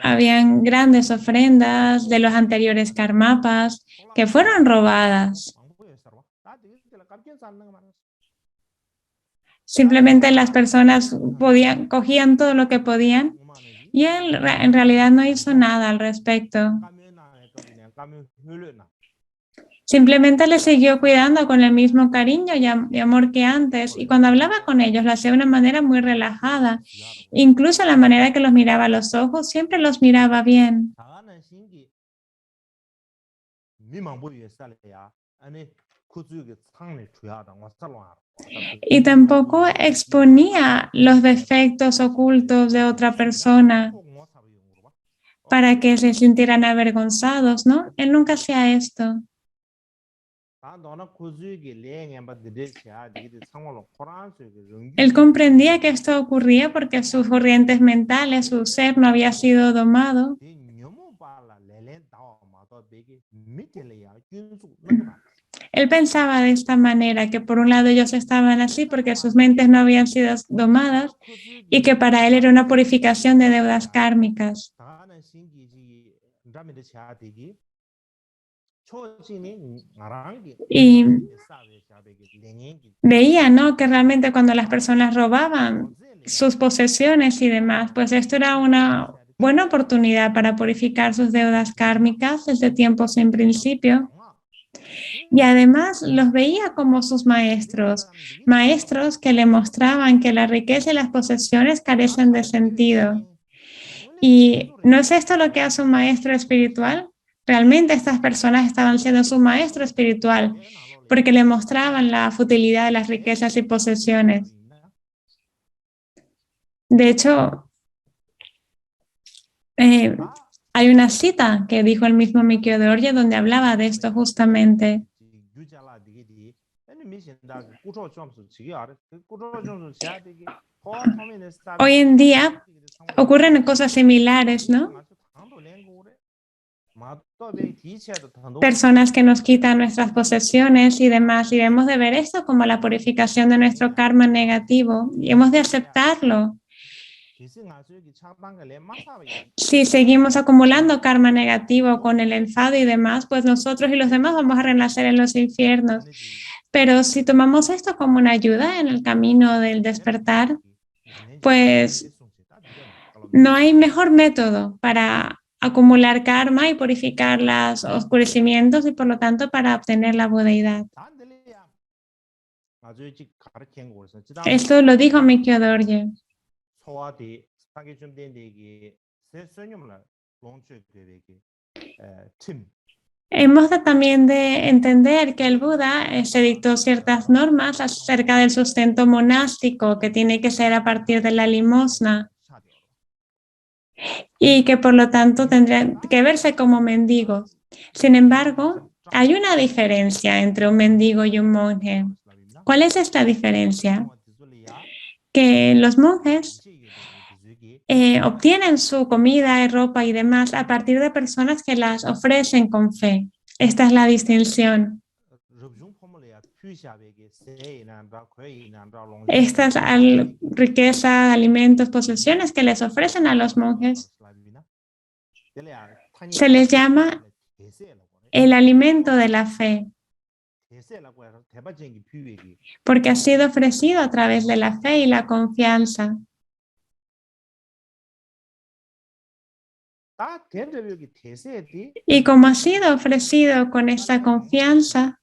habían grandes ofrendas de los anteriores karmapas que fueron robadas. Simplemente las personas cogían todo lo que podían y él en realidad no hizo nada al respecto. Simplemente les siguió cuidando con el mismo cariño y amor que antes. Y cuando hablaba con ellos, lo hacía de una manera muy relajada. Incluso la manera que los miraba a los ojos, siempre los miraba bien. Y tampoco exponía los defectos ocultos de otra persona para que se sintieran avergonzados, ¿no? Él nunca hacía esto. Él comprendía que esto ocurría porque sus corrientes mentales, su ser no había sido domado. Él pensaba de esta manera, que por un lado ellos estaban así porque sus mentes no habían sido domadas y que para él era una purificación de deudas kármicas. Y veía, ¿no?, que realmente cuando las personas robaban sus posesiones y demás, pues esto era una buena oportunidad para purificar sus deudas kármicas desde tiempos sin principio. Y además los veía como sus maestros, maestros que le mostraban que la riqueza y las posesiones carecen de sentido. ¿Y no es esto lo que hace un maestro espiritual? Realmente estas personas estaban siendo su maestro espiritual porque le mostraban la futilidad de las riquezas y posesiones. De hecho, eh, hay una cita que dijo el mismo Mikio de Orje donde hablaba de esto justamente. Hoy en día ocurren cosas similares, ¿no? Personas que nos quitan nuestras posesiones y demás, y debemos de ver esto como la purificación de nuestro karma negativo y hemos de aceptarlo. Si seguimos acumulando karma negativo con el enfado y demás, pues nosotros y los demás vamos a renacer en los infiernos. Pero si tomamos esto como una ayuda en el camino del despertar, pues no hay mejor método para acumular karma y purificar los oscurecimientos y por lo tanto para obtener la budeidad. Esto lo dijo Mikyo Dorje. Hemos también de entender que el Buda se dictó ciertas normas acerca del sustento monástico que tiene que ser a partir de la limosna y que por lo tanto tendrían que verse como mendigos. Sin embargo, hay una diferencia entre un mendigo y un monje. ¿Cuál es esta diferencia? Que los monjes obtienen su comida y ropa y demás a partir de personas que las ofrecen con fe. Esta es la distinción. Estas riquezas, alimentos, posesiones que les ofrecen a los monjes se les llama el alimento de la fe, porque ha sido ofrecido a través de la fe y la confianza. Y como ha sido ofrecido con esta confianza,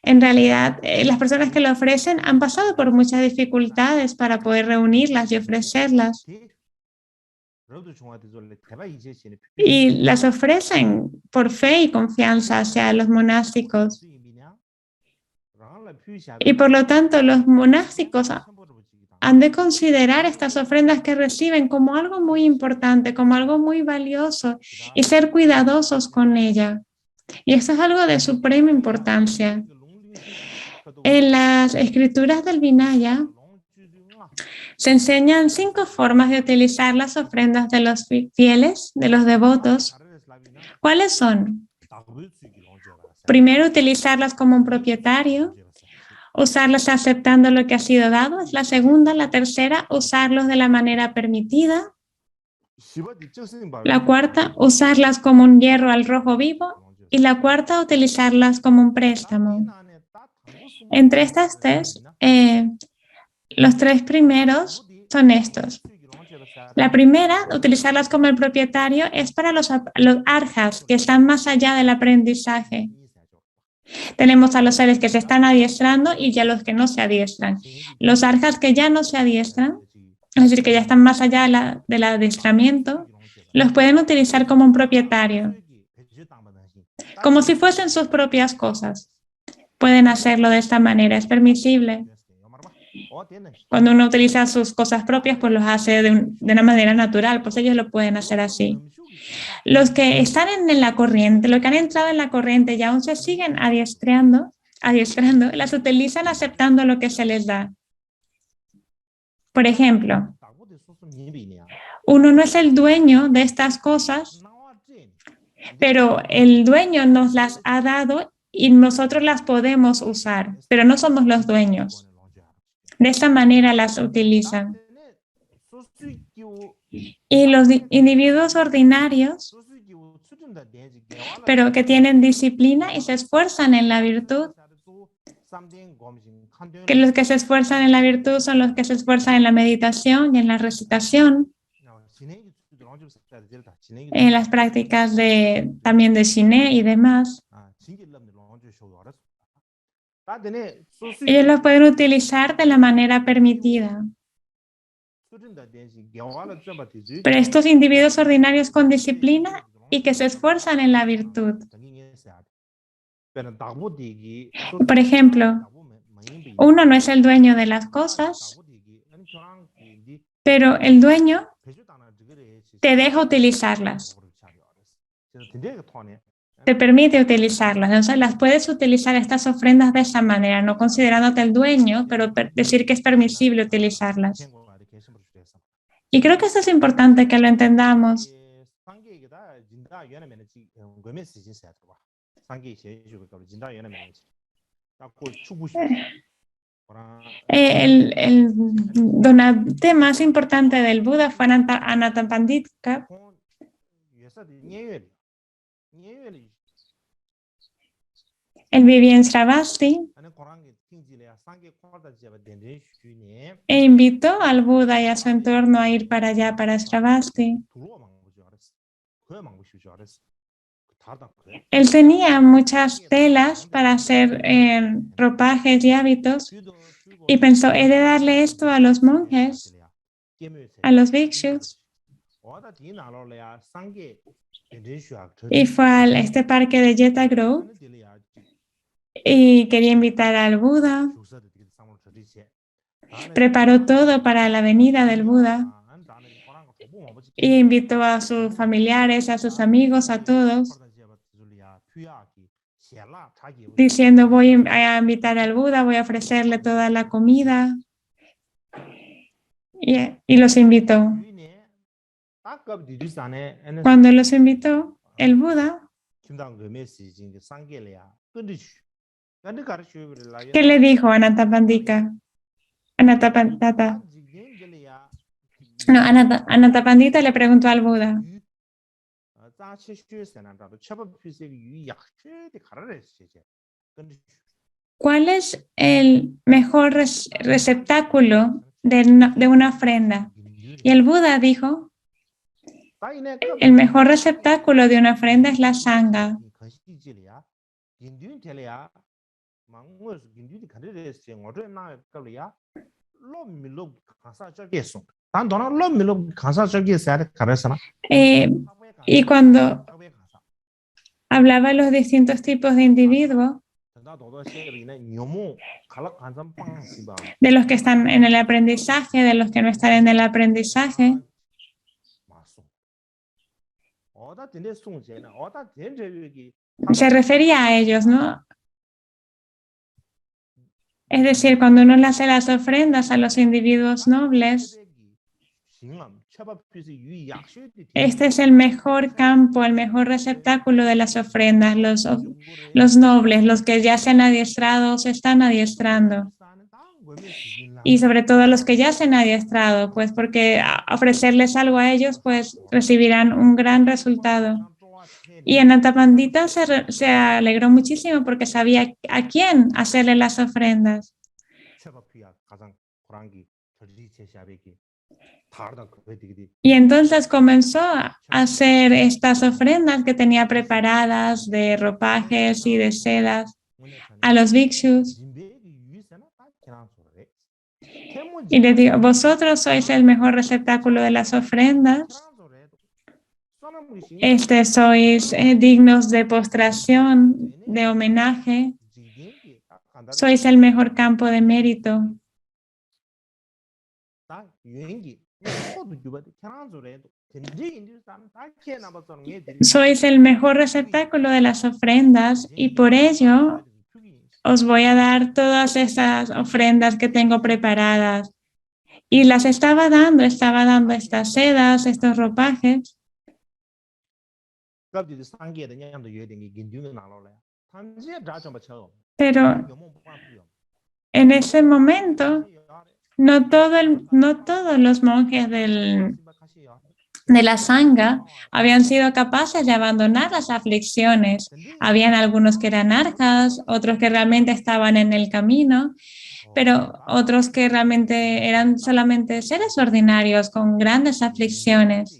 en realidad las personas que lo ofrecen han pasado por muchas dificultades para poder reunirlas y ofrecerlas. Y las ofrecen por fe y confianza hacia los monásticos. Y por lo tanto, los monásticos han de considerar estas ofrendas que reciben como algo muy importante, como algo muy valioso y ser cuidadosos con ella. Y esto es algo de suprema importancia. En las escrituras del Vinaya se enseñan 5 formas de utilizar las ofrendas de los fieles, de los devotos. ¿Cuáles son? Primero, utilizarlas como un propietario. Usarlas aceptando lo que ha sido dado es la segunda. La tercera, usarlos de la manera permitida. La cuarta, usarlas como un hierro al rojo vivo. Y la cuarta, utilizarlas como un préstamo. Entre estas tres, los 3 primeros son estos. La primera, utilizarlas como el propietario, es para los arhas que están más allá del aprendizaje. Tenemos a los seres que se están adiestrando y ya los que no se adiestran. Los arhas que ya no se adiestran, es decir, que ya están más allá del adiestramiento, los pueden utilizar como un propietario, como si fuesen sus propias cosas. Pueden hacerlo de esta manera, es permisible. Cuando uno utiliza sus cosas propias, pues los hace de una manera natural, pues ellos lo pueden hacer así. Los que están en la corriente, los que han entrado en la corriente y aún se siguen adiestrando, las utilizan aceptando lo que se les da. Por ejemplo, uno no es el dueño de estas cosas, pero el dueño nos las ha dado y nosotros las podemos usar, pero no somos los dueños. De esta manera las utilizan. Y los individuos ordinarios, pero que tienen disciplina y se esfuerzan en la virtud, que los que se esfuerzan en la virtud son los que se esfuerzan en la meditación y en la recitación, en las prácticas también de Shiné y demás. Ellos los pueden utilizar de la manera permitida. Pero estos individuos ordinarios con disciplina y que se esfuerzan en la virtud. Por ejemplo, uno no es el dueño de las cosas, pero el dueño te deja utilizarlas. Te permite utilizarlas. Entonces, las puedes utilizar estas ofrendas de esa manera, no considerándote el dueño, pero decir que es permisible utilizarlas. Y creo que esto es importante que lo entendamos. El donante más importante del Buda fue Anathapindika. Él vivía en Sravasti e invitó al Buda y a su entorno a ir para allá, para Sravasti. Él tenía muchas telas para hacer ropajes y hábitos y pensó, he de darle esto a los monjes, a los bhikshus. Y fue a este parque de Jeta Grove y quería invitar al Buda. Preparó todo para la venida del Buda y invitó a sus familiares, a sus amigos, a todos, diciendo, voy a invitar al Buda, voy a ofrecerle toda la comida. Y los invitó. Cuando los invitó, el Buda, ¿qué le dijo a Anathapindika? Anathapindika le preguntó al Buda, ¿cuál es el mejor receptáculo de una ofrenda? Y el Buda dijo, El mejor receptáculo de una ofrenda es la sangha. Eh, y cuando hablaba de los distintos tipos de individuos, de los que están en el aprendizaje, de los que no están en el aprendizaje, se refería a ellos, ¿no? Es decir, cuando uno le hace las ofrendas a los individuos nobles, este es el mejor campo, el mejor receptáculo de las ofrendas. Los nobles, los que ya se han adiestrado, se están adiestrando. Y sobre todo los que ya se han adiestrado, pues porque ofrecerles algo a ellos, pues recibirán un gran resultado. Y Anathapindita se alegró muchísimo porque sabía a quién hacerle las ofrendas. Y entonces comenzó a hacer estas ofrendas que tenía preparadas de ropajes y de sedas a los bhikshus. Y les digo, vosotros sois el mejor receptáculo de las ofrendas. Sois dignos de postración, de homenaje. Sois el mejor campo de mérito. Sois el mejor receptáculo de las ofrendas y por ello os voy a dar todas esas ofrendas que tengo preparadas. Y las estaba dando estas sedas, estos ropajes. Pero en ese momento, no todos los monjes de la sangha habían sido capaces de abandonar las aflicciones. Habían algunos que eran arjas, otros que realmente estaban en el camino, pero otros que realmente eran solamente seres ordinarios con grandes aflicciones.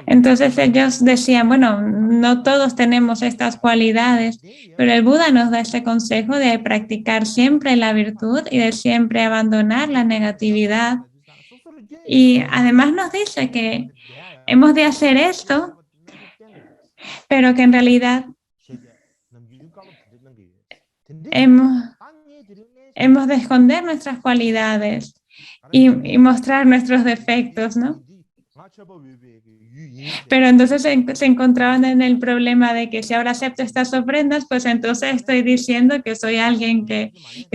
Entonces ellos decían, bueno, no todos tenemos estas cualidades, pero el Buda nos da este consejo de practicar siempre la virtud y de siempre abandonar la negatividad. Y además nos dice que hemos de hacer esto, pero que en realidad hemos de esconder nuestras cualidades y mostrar nuestros defectos, ¿no? Pero entonces se encontraban en el problema de que si ahora acepto estas ofrendas, pues entonces estoy diciendo que soy alguien que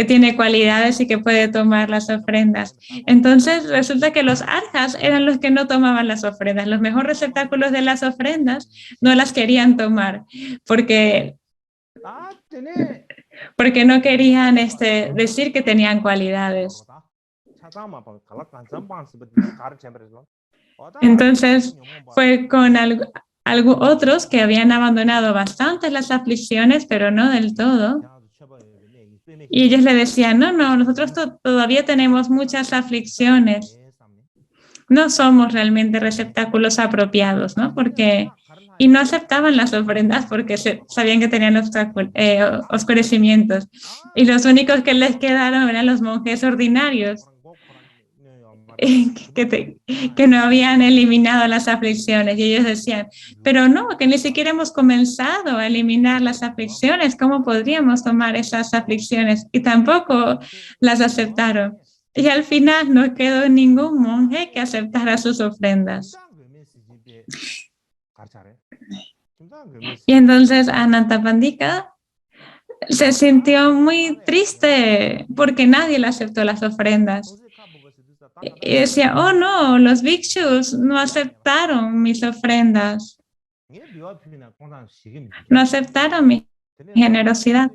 tiene cualidades y que puede tomar las ofrendas. Entonces resulta que los arjas eran los que no tomaban las ofrendas. Los mejores receptáculos de las ofrendas no las querían tomar porque no querían decir que tenían cualidades. Entonces fue con otros que habían abandonado bastante las aflicciones, pero no del todo. Y ellos le decían, no, nosotros todavía tenemos muchas aflicciones. No somos realmente receptáculos apropiados, ¿no? Y no aceptaban las ofrendas porque sabían que tenían oscurecimientos. Y los únicos que les quedaron eran los monjes ordinarios. Que no habían eliminado las aflicciones. Y ellos decían, pero no, que ni siquiera hemos comenzado a eliminar las aflicciones. ¿Cómo podríamos tomar esas aflicciones? Y tampoco las aceptaron. Y al final no quedó ningún monje que aceptara sus ofrendas. Y entonces Anathapindika se sintió muy triste porque nadie le aceptó las ofrendas. Y decía, oh no, los bhikshus no aceptaron mis ofrendas. No aceptaron mi generosidad.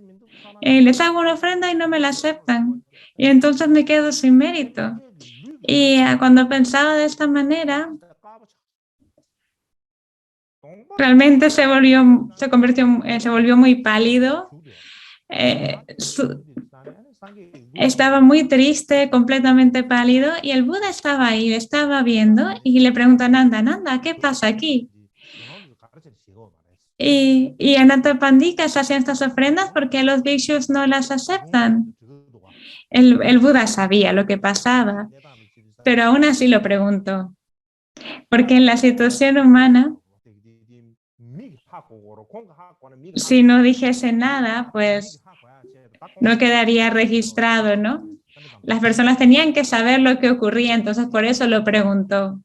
Les hago una ofrenda y no me la aceptan. Y entonces me quedo sin mérito. Y cuando pensaba de esta manera, realmente se volvió muy pálido. estaba muy triste, completamente pálido, y el Buda estaba ahí, le estaba viendo y le preguntó a Nanda, Nanda, ¿qué pasa aquí? Y Anathapindika está haciendo estas ofrendas porque los bhikshus no las aceptan. El Buda sabía lo que pasaba, pero aún así lo preguntó, porque en la situación humana, si no dijese nada, pues no quedaría registrado, ¿no? Las personas tenían que saber lo que ocurría, entonces por eso lo preguntó.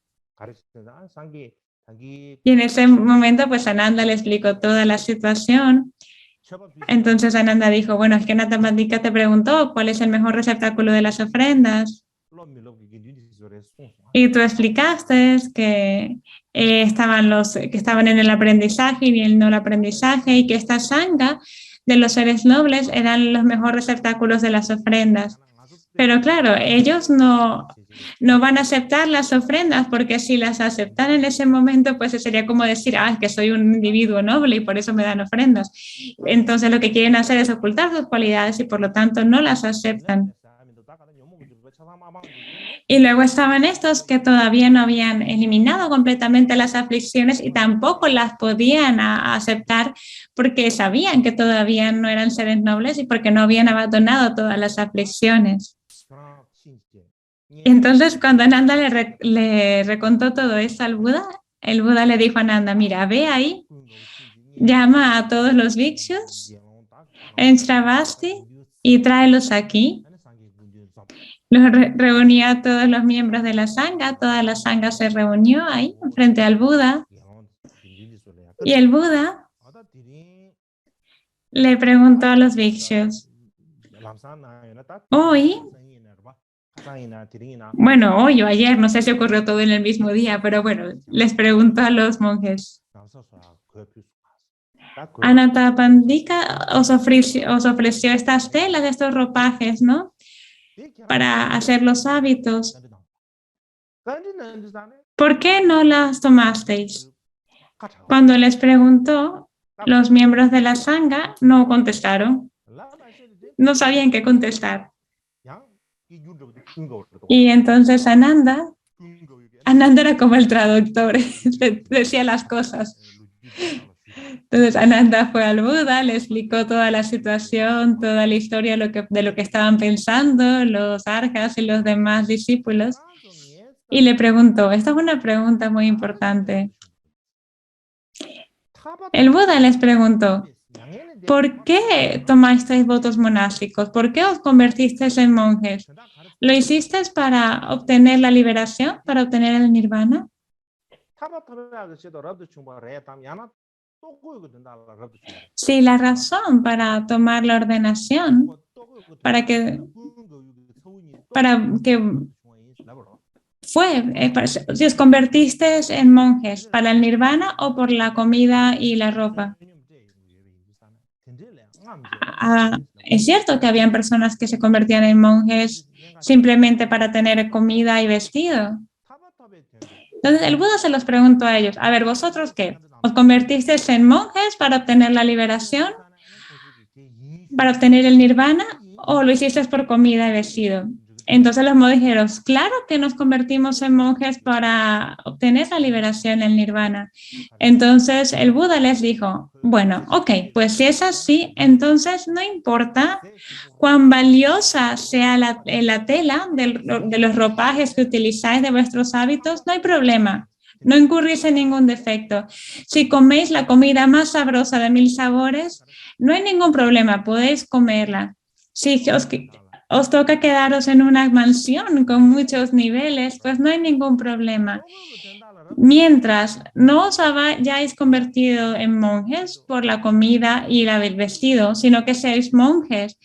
Y en ese momento, pues Ananda le explicó toda la situación. Entonces Ananda dijo, bueno, es que Anathapindika te preguntó cuál es el mejor receptáculo de las ofrendas. Y tú explicaste que estaban en el aprendizaje y en el no aprendizaje, y que esta sangha de los seres nobles eran los mejores receptáculos de las ofrendas. Pero claro, ellos no van a aceptar las ofrendas, porque si las aceptan en ese momento, pues sería como decir, ah, es que soy un individuo noble y por eso me dan ofrendas. Entonces lo que quieren hacer es ocultar sus cualidades y por lo tanto no las aceptan. Y luego estaban estos que todavía no habían eliminado completamente las aflicciones y tampoco las podían aceptar porque sabían que todavía no eran seres nobles y porque no habían abandonado todas las aflicciones. Entonces, cuando Ananda le recontó todo eso al Buda, el Buda le dijo a Ananda, mira, ve ahí, llama a todos los bhikshus en Shravasti y tráelos aquí. Los reunía a todos los miembros de la sangha, toda la sangha se reunió ahí frente al Buda. Y el Buda le preguntó a los bhikshus, hoy, bueno, hoy o ayer, no sé si ocurrió todo en el mismo día, pero bueno, les preguntó a los monjes, Anathapindika os ofreció estas telas, estos ropajes, ¿no? Para hacer los hábitos. ¿Por qué no las tomasteis? Cuando les preguntó, los miembros de la sangha no contestaron. No sabían qué contestar. Y entonces Ananda era como el traductor, decía las cosas. Entonces Ananda fue al Buda, le explicó toda la situación, toda la historia de lo que estaban pensando los arjas y los demás discípulos. Y le preguntó, esta es una pregunta muy importante. El Buda les preguntó, ¿por qué tomasteis votos monásticos? ¿Por qué os convertisteis en monjes? ¿Lo hicisteis para obtener la liberación, para obtener el nirvana? Sí, la razón para tomar la ordenación, para que fue, si os convertiste en monjes, ¿para el nirvana o por la comida y la ropa? Es cierto que habían personas que se convertían en monjes simplemente para tener comida y vestido. Entonces el Buda se los preguntó a ellos, a ver, ¿vosotros qué? ¿Os convertisteis en monjes para obtener la liberación? ¿Para obtener el nirvana? ¿O lo hicisteis por comida y vestido? Entonces los monjes dijeron, claro que nos convertimos en monjes para obtener la liberación, el nirvana. Entonces el Buda les dijo, bueno, ok, pues si es así, entonces no importa cuán valiosa sea la tela de los ropajes que utilizáis, de vuestros hábitos, no hay problema. No incurrís en ningún defecto. Si coméis la comida más sabrosa de 1000 sabores, no hay ningún problema, podéis comerla. Si os toca quedaros en una mansión con muchos niveles, pues no hay ningún problema. Mientras no os hayáis convertido en monjes por la comida y el vestido, sino que seáis monjes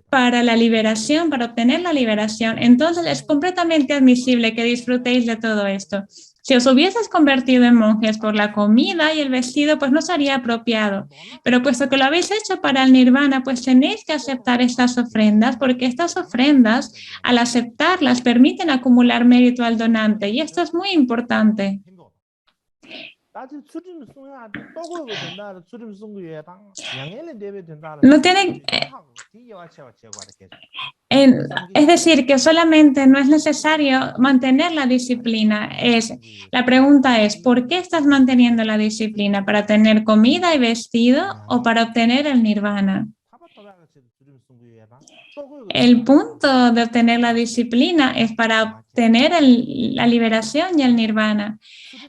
para la liberación, para obtener la liberación, entonces es completamente admisible que disfrutéis de todo esto. Si os hubieses convertido en monjes por la comida y el vestido, pues no sería apropiado. Pero puesto que lo habéis hecho para el nirvana, pues tenéis que aceptar estas ofrendas, porque estas ofrendas, al aceptarlas, permiten acumular mérito al donante. Y esto es muy importante. No tienen, es decir, que solamente no es necesario mantener la disciplina. La pregunta es, ¿por qué estás manteniendo la disciplina? ¿Para tener comida y vestido o para obtener el nirvana? El punto de obtener la disciplina es para obtener la liberación y el nirvana.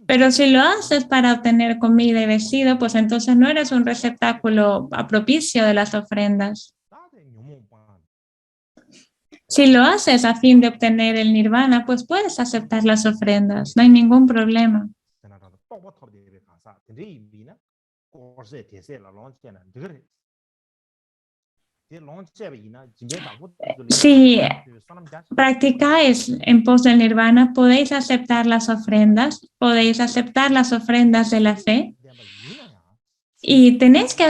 Pero si lo haces para obtener comida y vestido, pues entonces no eres un receptáculo propicio de las ofrendas. Si lo haces a fin de obtener el nirvana, pues puedes aceptar las ofrendas, no hay ningún problema. Si practicáis en pos del nirvana, podéis aceptar las ofrendas de la fe y tenéis que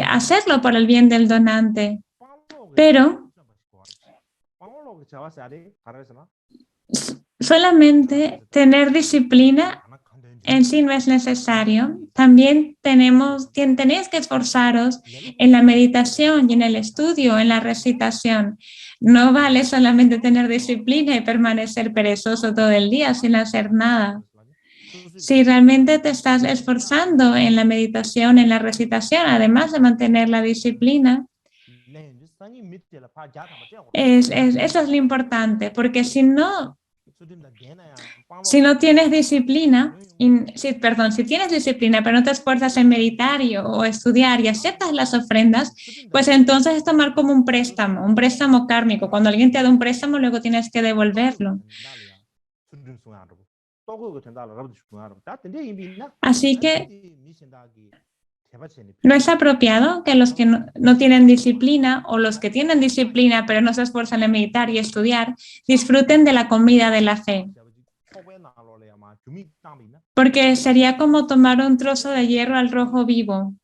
hacerlo por el bien del donante. Pero solamente tener disciplina en sí no es necesario. También tenéis que esforzaros en la meditación y en el estudio, en la recitación. No vale solamente tener disciplina y permanecer perezoso todo el día sin hacer nada. Si realmente te estás esforzando en la meditación, en la recitación, además de mantener la disciplina, eso es lo importante, porque si no tienes disciplina, si tienes disciplina, pero no te esfuerzas en meditar o estudiar y aceptas las ofrendas, pues entonces es tomar como un préstamo kármico. Cuando alguien te da un préstamo, luego tienes que devolverlo. Así que no es apropiado que los que no tienen disciplina o los que tienen disciplina pero no se esfuerzan en meditar y estudiar disfruten de la comida de la fe. Porque sería como tomar un trozo de hierro al rojo vivo.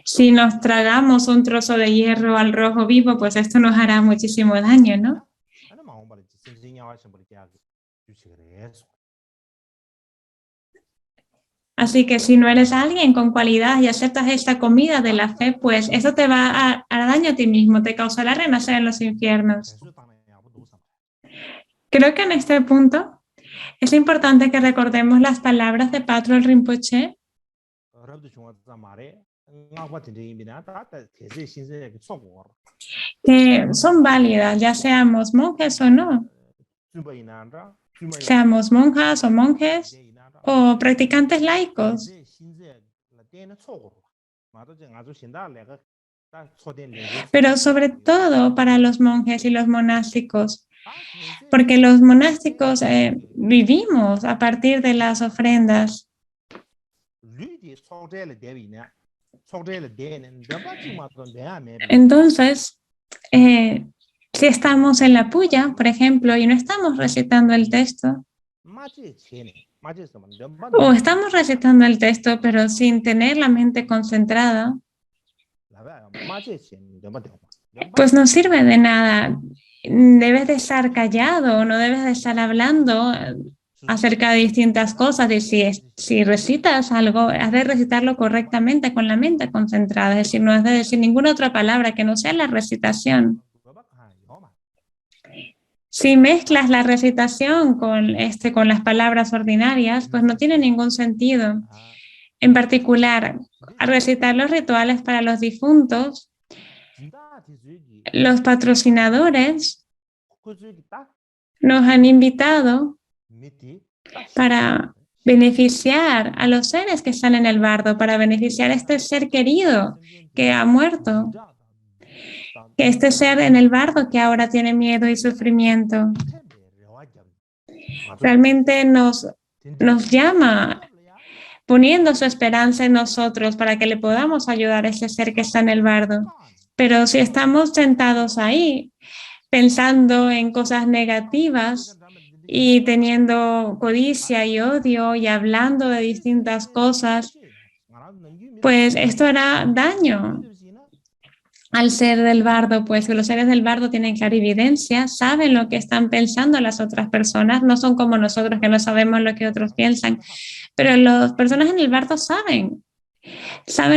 Si nos tragamos un trozo de hierro al rojo vivo, pues esto nos hará muchísimo daño, ¿no? Así que si no eres alguien con cualidad y aceptas esta comida de la fe, pues eso te va a dar daño a ti mismo, te causará renacer en los infiernos. Creo que en este punto es importante que recordemos las palabras de Patrul Rinpoche, que son válidas, ya seamos monjes o no, seamos monjas o monjes o practicantes laicos. Pero sobre todo para los monjes y los monásticos, porque los monásticos vivimos a partir de las ofrendas. Entonces, si estamos en la puya, por ejemplo, y no estamos recitando el texto, o estamos recitando el texto pero sin tener la mente concentrada, pues no sirve de nada. Debes de estar callado, no debes de estar hablando acerca de distintas cosas. Y si recitas algo, has de recitarlo correctamente con la mente concentrada, es decir, no has de decir ninguna otra palabra que no sea la recitación. Si mezclas la recitación con las palabras ordinarias, pues no tiene ningún sentido. En particular, al recitar los rituales para los difuntos, los patrocinadores nos han invitado para beneficiar a los seres que están en el bardo, para beneficiar a este ser querido que ha muerto, que este ser en el bardo que ahora tiene miedo y sufrimiento. Realmente nos llama poniendo su esperanza en nosotros para que le podamos ayudar a ese ser que está en el bardo. Pero si estamos sentados ahí pensando en cosas negativas y teniendo codicia y odio y hablando de distintas cosas, pues esto hará daño. al ser del bardo, pues los seres del bardo tienen clarividencia, saben lo que están pensando las otras personas, no son como nosotros que no sabemos lo que otros piensan, pero las personas en el bardo saben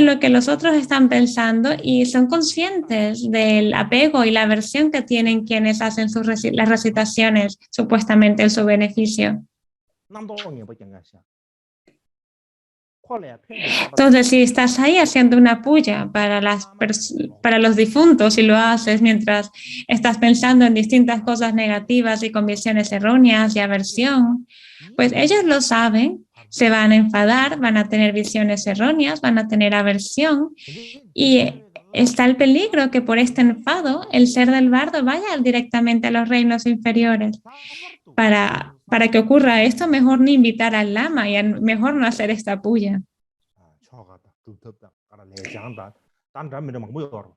lo que los otros están pensando y son conscientes del apego y la aversión que tienen quienes hacen las recitaciones supuestamente en su beneficio. Entonces, si estás ahí haciendo una puya para los difuntos y lo haces mientras estás pensando en distintas cosas negativas y con visiones erróneas y aversión, pues ellos lo saben, se van a enfadar, van a tener visiones erróneas, van a tener aversión y está el peligro que por este enfado el ser del bardo vaya directamente a los reinos inferiores. Para que ocurra esto, mejor ni invitar al lama y mejor no hacer esta puya.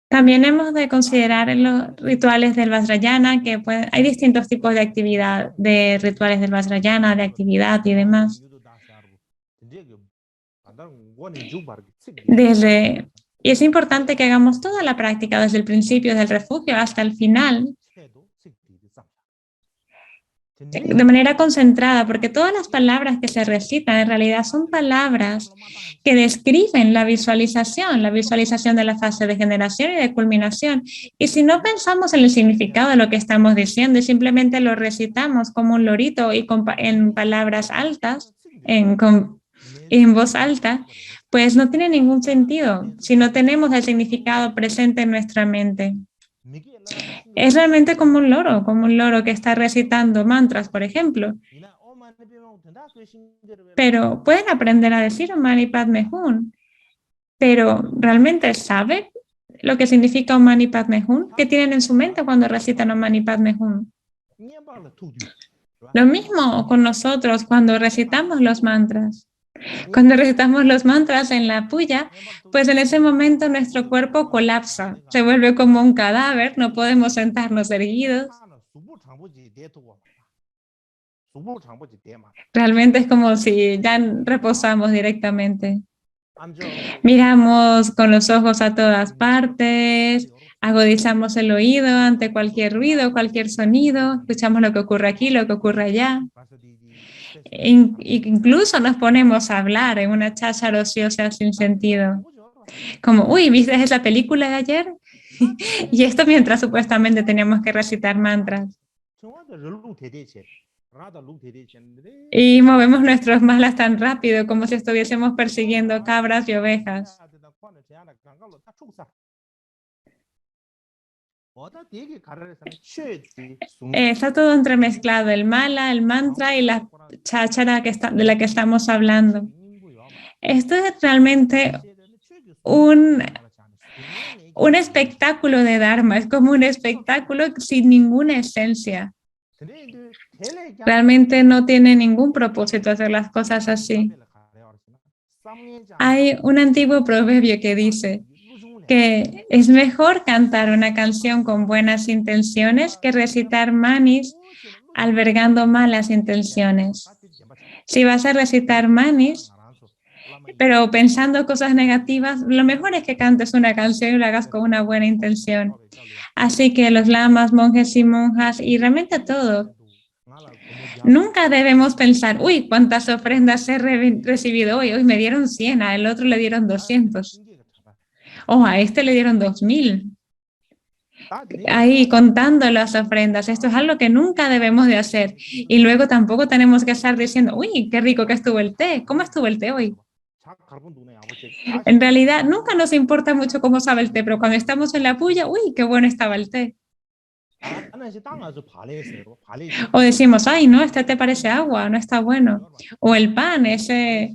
También hemos de considerar en los rituales del Vajrayana que hay distintos tipos de actividad, de rituales del Vajrayana, de actividad y demás. Y es importante que hagamos toda la práctica desde el principio del refugio hasta el final, de manera concentrada, porque todas las palabras que se recitan en realidad son palabras que describen la visualización de la fase de generación y de culminación. Y si no pensamos en el significado de lo que estamos diciendo y simplemente lo recitamos como un lorito y en palabras altas, en voz alta, pues no tiene ningún sentido si no tenemos el significado presente en nuestra mente. Es realmente como un loro que está recitando mantras, por ejemplo. Pero pueden aprender a decir Om Mani Padme Hum, pero ¿realmente saben lo que significa Om Mani Padme Hum? ¿Qué tienen en su mente cuando recitan Om Mani Padme Hum? Lo mismo con nosotros cuando recitamos los mantras. Cuando recitamos los mantras en la puya, pues en ese momento nuestro cuerpo colapsa, se vuelve como un cadáver, no podemos sentarnos erguidos. Realmente es como si ya reposamos directamente. Miramos con los ojos a todas partes, agudizamos el oído ante cualquier ruido, cualquier sonido, escuchamos lo que ocurre aquí, lo que ocurre allá. Incluso nos ponemos a hablar en una cháchara ociosa sin sentido. Como, uy, ¿viste esa película de ayer? Y esto mientras supuestamente teníamos que recitar mantras. Y movemos nuestros malas tan rápido como si estuviésemos persiguiendo cabras y ovejas. Está todo entremezclado, el mala, el mantra y la cháchara de la que estamos hablando. Esto es realmente un espectáculo de Dharma, es como un espectáculo sin ninguna esencia. Realmente no tiene ningún propósito hacer las cosas así. Hay un antiguo proverbio que dice que es mejor cantar una canción con buenas intenciones que recitar manis albergando malas intenciones. Si vas a recitar manis, pero pensando cosas negativas, lo mejor es que cantes una canción y lo hagas con una buena intención. Así que los lamas, monjes y monjas, y realmente todo, nunca debemos pensar, uy, ¿cuántas ofrendas he recibido hoy? Hoy me dieron 100, al otro le dieron 200. O a este le dieron 2000. Ahí contando las ofrendas. Esto es algo que nunca debemos de hacer. Y luego tampoco tenemos que estar diciendo, uy, qué rico que estuvo el té. ¿Cómo estuvo el té hoy? En realidad, nunca nos importa mucho cómo sabe el té, pero cuando estamos en la puya, uy, qué bueno estaba el té. O decimos, ay, no, este té parece agua, no está bueno. O el pan, ese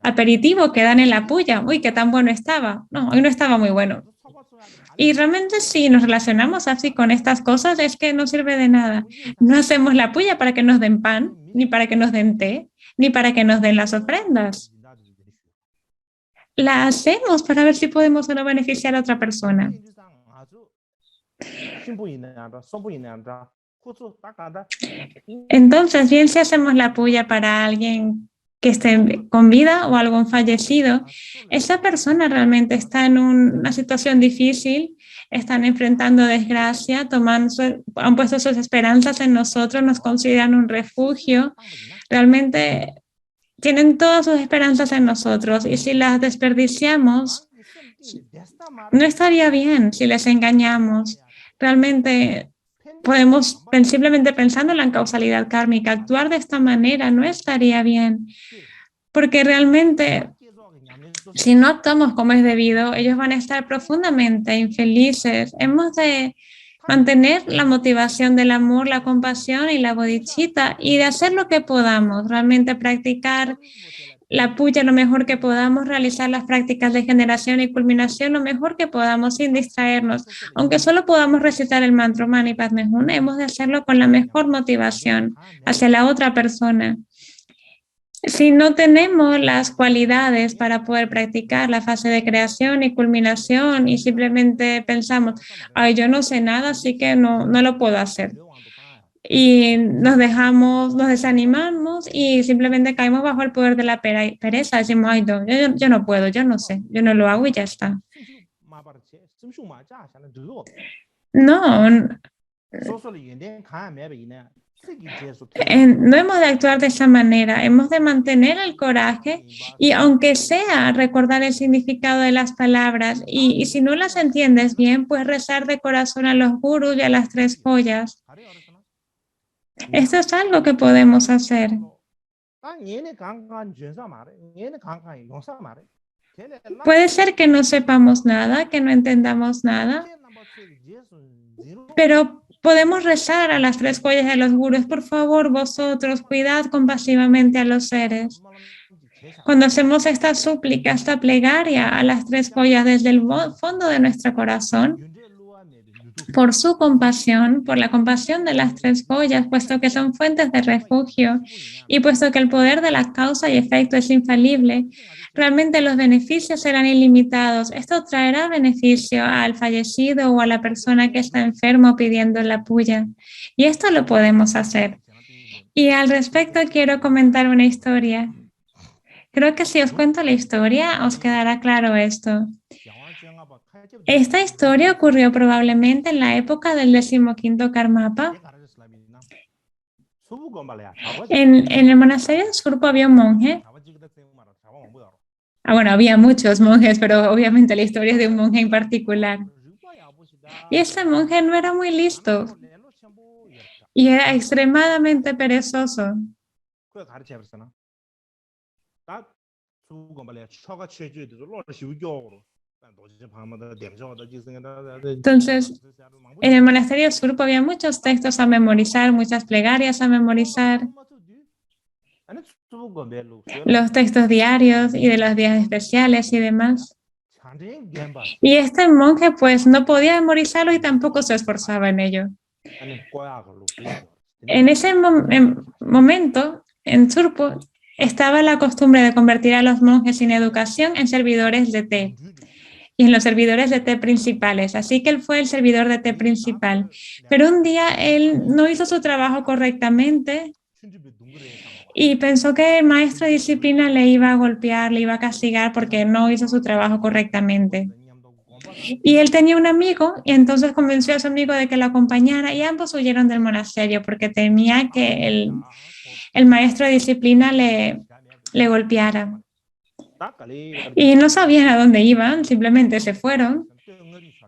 aperitivo que dan en la puya, uy, qué tan bueno estaba. No, hoy no estaba muy bueno. Y realmente si nos relacionamos así con estas cosas es que no sirve de nada. No hacemos la puya para que nos den pan, ni para que nos den té, ni para que nos den las ofrendas. La hacemos para ver si podemos o no beneficiar a otra persona. Entonces, bien si hacemos la puya para alguien que esté con vida o algún fallecido, esa persona realmente está en una situación difícil, están enfrentando desgracia, han puesto sus esperanzas en nosotros, nos consideran un refugio, realmente tienen todas sus esperanzas en nosotros y si las desperdiciamos, no estaría bien si les engañamos. Realmente podemos, simplemente pensando en la causalidad kármica, actuar de esta manera no estaría bien, porque realmente si no actuamos como es debido, ellos van a estar profundamente infelices. Hemos de mantener la motivación del amor, la compasión y la bodhicitta y de hacer lo que podamos, realmente practicar la puya lo mejor que podamos, realizar las prácticas de generación y culminación lo mejor que podamos sin distraernos. Aunque solo podamos recitar el mantra Mani Padme Hum, hemos de hacerlo con la mejor motivación hacia la otra persona. Si no tenemos las cualidades para poder practicar la fase de creación y culminación y simplemente pensamos, ay, yo no sé nada, así que no lo puedo hacer. Y nos desanimamos y simplemente caemos bajo el poder de la pereza. Decimos, ay, no, yo no puedo, yo no sé, yo no lo hago y ya está. No, no hemos de actuar de esa manera, hemos de mantener el coraje y aunque sea recordar el significado de las palabras y si no las entiendes bien, pues rezar de corazón a los gurús y a las tres joyas. Esto es algo que podemos hacer. Puede ser que no sepamos nada, que no entendamos nada, pero podemos rezar a las tres joyas de los gurús. Por favor, vosotros, cuidad compasivamente a los seres. Cuando hacemos esta súplica, esta plegaria a las tres joyas desde el fondo de nuestro corazón, por su compasión, por la compasión de las tres joyas, puesto que son fuentes de refugio y puesto que el poder de la causa y efecto es infalible, realmente los beneficios serán ilimitados. Esto traerá beneficio al fallecido o a la persona que está enfermo pidiendo la puya. Y esto lo podemos hacer. Y al respecto quiero comentar una historia. Creo que si os cuento la historia, os quedará claro esto. Esta historia ocurrió probablemente en la época del 15º Karmapa. En el monasterio de Surpo había un monje. Bueno, había muchos monjes, pero obviamente la historia es de un monje en particular. Y este monje no era muy listo y era extremadamente perezoso. Entonces, en el monasterio de Surpo había muchos textos a memorizar, muchas plegarias a memorizar, los textos diarios y de los días especiales y demás. Y este monje pues no podía memorizarlo y tampoco se esforzaba en ello. En ese momento, en Surpo, estaba la costumbre de convertir a los monjes sin educación en servidores de té y en los servidores de té principales. Así que él fue el servidor de té principal. Pero un día él no hizo su trabajo correctamente y pensó que el maestro de disciplina le iba a golpear, le iba a castigar porque no hizo su trabajo correctamente. Y él tenía un amigo y entonces convenció a su amigo de que lo acompañara y ambos huyeron del monasterio porque temía que el maestro de disciplina le golpeara. Y no sabían a dónde iban, simplemente se fueron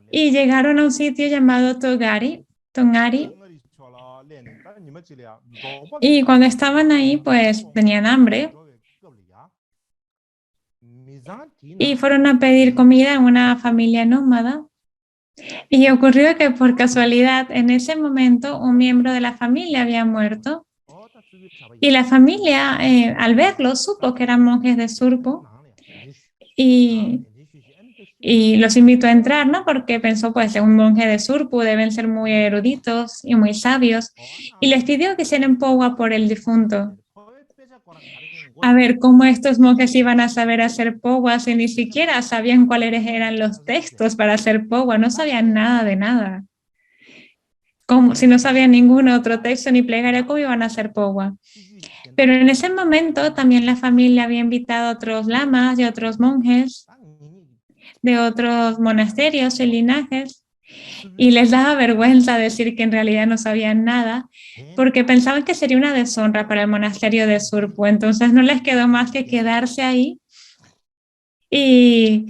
y llegaron a un sitio llamado Tongari. Y cuando estaban ahí, pues tenían hambre y fueron a pedir comida en una familia nómada. Y ocurrió que por casualidad en ese momento un miembro de la familia había muerto y la familia al verlo supo que eran monjes de Surpo y los invitó a entrar, ¿no? Porque pensó, pues, un monje de Surpo deben ser muy eruditos y muy sabios y les pidió que hicieran powa por el difunto. A ver, ¿cómo estos monjes iban a saber hacer powa si ni siquiera sabían cuáles eran los textos para hacer powa? No sabían nada de nada. Como si no sabían ningún otro texto ni plegaria, ¿cómo iban a hacer powa? Pero en ese momento también la familia había invitado a otros lamas y otros monjes de otros monasterios y linajes y les daba vergüenza decir que en realidad no sabían nada, porque pensaban que sería una deshonra para el monasterio de Surpo. Entonces no les quedó más que quedarse ahí y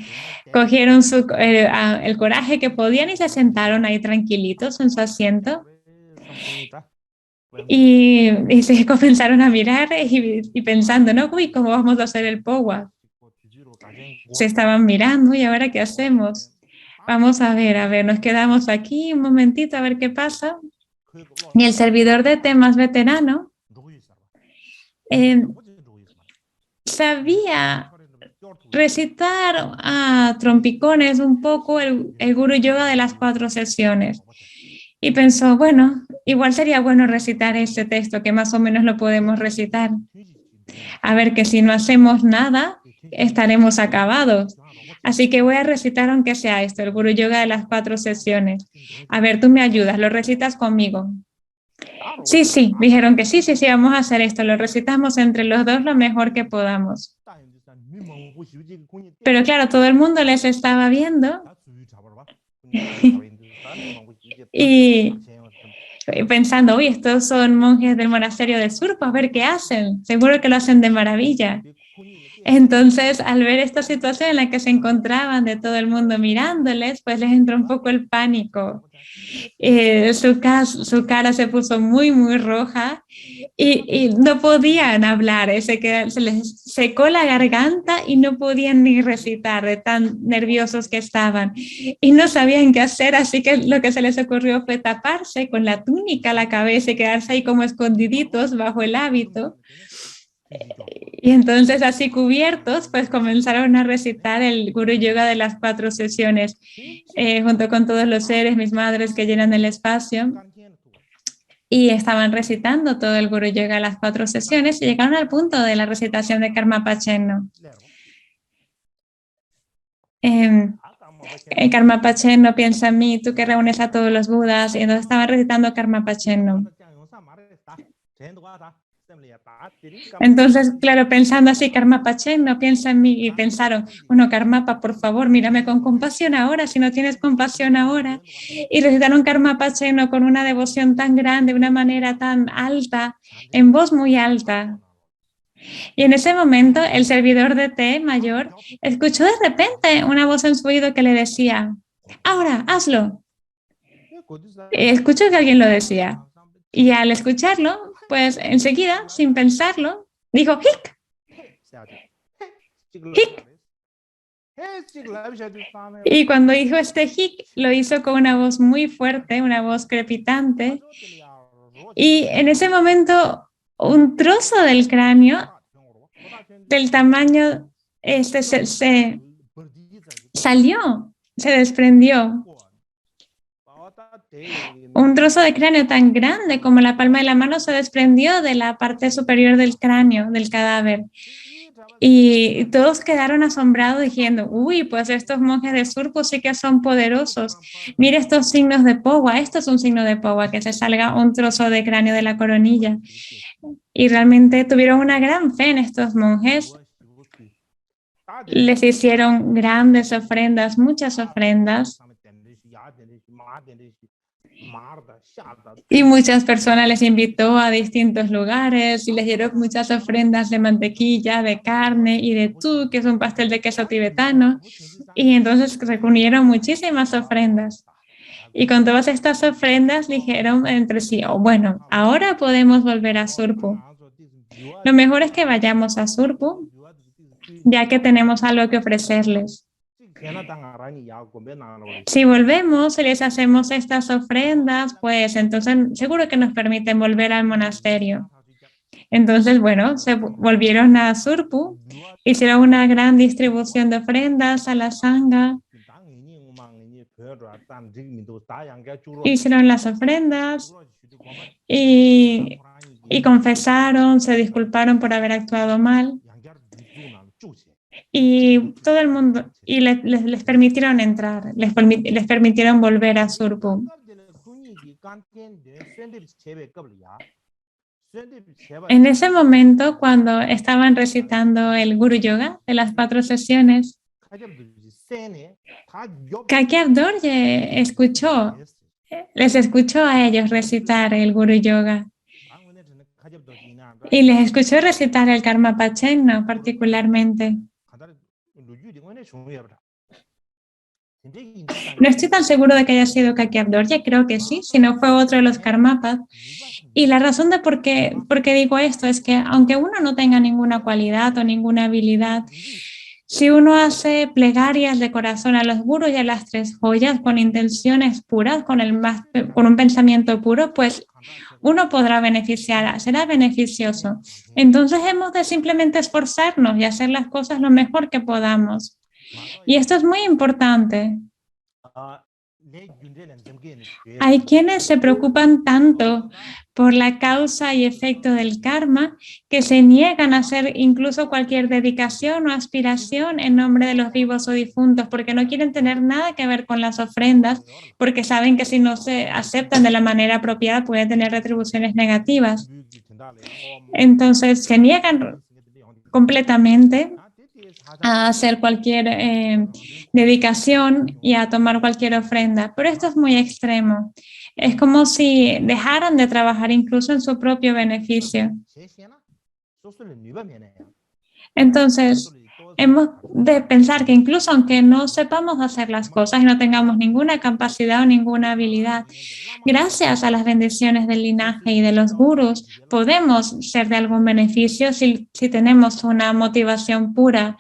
cogieron el coraje que podían y se sentaron ahí tranquilitos en su asiento y se comenzaron a mirar y pensando, ¿no? Uy, ¿cómo vamos a hacer el Powa? Se estaban mirando y ahora ¿qué hacemos? Vamos a ver, nos quedamos aquí un momentito a ver qué pasa. Y el servidor de temas veterano eh, sabía recitar a trompicones un poco el Guru Yoga de las 4 sesiones. Y pensó, bueno, igual sería bueno recitar este texto, que más o menos lo podemos recitar. A ver, que si no hacemos nada, estaremos acabados. Así que voy a recitar aunque sea esto, el Guru Yoga de las 4 sesiones. A ver, tú me ayudas, lo recitas conmigo. Sí, sí, dijeron que sí, sí, sí, vamos a hacer esto, lo recitamos entre los dos lo mejor que podamos. Pero claro, todo el mundo les estaba viendo y pensando, uy, estos son monjes del monasterio de Surpo, a ver qué hacen, seguro que lo hacen de maravilla. Entonces, al ver esta situación en la que se encontraban de todo el mundo mirándoles, pues les entró un poco el pánico. Su cara se puso muy, muy roja y no podían hablar, se les secó la garganta y no podían ni recitar de tan nerviosos que estaban y no sabían qué hacer, así que lo que se les ocurrió fue taparse con la túnica a la cabeza y quedarse ahí como escondiditos bajo el hábito. Y entonces así cubiertos, pues comenzaron a recitar el Guru Yoga de las 4 sesiones, junto con todos los seres, mis madres que llenan el espacio, y estaban recitando todo el Guru Yoga de las 4 sesiones y llegaron al punto de la recitación de Karma Pachenno. Karma Pachenno piensa en mí, tú que reúnes a todos los Budas, y entonces estaban recitando Karma Pachenno. Entonces, claro, pensando así, Karmapa Chen no piensa en mí y pensaron, bueno, Karmapa, por favor, mírame con compasión ahora, si no tienes compasión ahora. Y recitaron Karmapa Chen con una devoción tan grande, de una manera tan alta, en voz muy alta. Y en ese momento, el servidor de té mayor escuchó de repente una voz en su oído que le decía, ahora, hazlo. Escuchó que alguien lo decía. Y al escucharlo, pues enseguida, sin pensarlo, dijo, ¡hic! ¡Hic! Y cuando dijo este hic, lo hizo con una voz muy fuerte, una voz crepitante. Y en ese momento, un trozo del cráneo, del tamaño, se salió, se desprendió. Un trozo de cráneo tan grande como la palma de la mano se desprendió de la parte superior del cráneo, del cadáver. Y todos quedaron asombrados diciendo, uy, pues estos monjes de Surpo sí que son poderosos. Mira estos signos de Powa, esto es un signo de Powa, que se salga un trozo de cráneo de la coronilla. Y realmente tuvieron una gran fe en estos monjes. Les hicieron grandes ofrendas, muchas ofrendas. Y muchas personas les invitó a distintos lugares y les dieron muchas ofrendas de mantequilla, de carne y de tú, que es un pastel de queso tibetano. Y entonces reunieron muchísimas ofrendas. Y con todas estas ofrendas dijeron entre sí, oh, bueno, ahora podemos volver a Surpo. Lo mejor es que vayamos a Surpo, ya que tenemos algo que ofrecerles. Si volvemos y les hacemos estas ofrendas, pues entonces seguro que nos permiten volver al monasterio. Entonces, bueno, se volvieron a Surpo, hicieron una gran distribución de ofrendas a la sangha, hicieron las ofrendas y confesaron, se disculparon por haber actuado mal. Y todo el mundo, y les permitieron entrar, les permitieron volver a Surpo. En ese momento, cuando estaban recitando el Guru Yoga de las 4 sesiones, Kakyab Dorje les escuchó a ellos recitar el Guru Yoga y les escuchó recitar el Karma Pachenno particularmente. No estoy tan seguro de que haya sido Kakyab Dorje, creo que sí, si no fue otro de los Karmapas. Y la razón de por qué digo esto es que aunque uno no tenga ninguna cualidad o ninguna habilidad, si uno hace plegarias de corazón a los gurus y a las tres joyas con intenciones puras, con un pensamiento puro, pues uno podrá beneficiar, será beneficioso. Entonces hemos de simplemente esforzarnos y hacer las cosas lo mejor que podamos. Y esto es muy importante. Hay quienes se preocupan tanto por la causa y efecto del karma que se niegan a hacer incluso cualquier dedicación o aspiración en nombre de los vivos o difuntos porque no quieren tener nada que ver con las ofrendas, porque saben que si no se aceptan de la manera apropiada pueden tener retribuciones negativas. Entonces se niegan completamente a hacer cualquier dedicación y a tomar cualquier ofrenda, pero esto es muy extremo. Es como si dejaran de trabajar incluso en su propio beneficio. Entonces, hemos de pensar que incluso aunque no sepamos hacer las cosas y no tengamos ninguna capacidad o ninguna habilidad, gracias a las bendiciones del linaje y de los gurús, podemos ser de algún beneficio si tenemos una motivación pura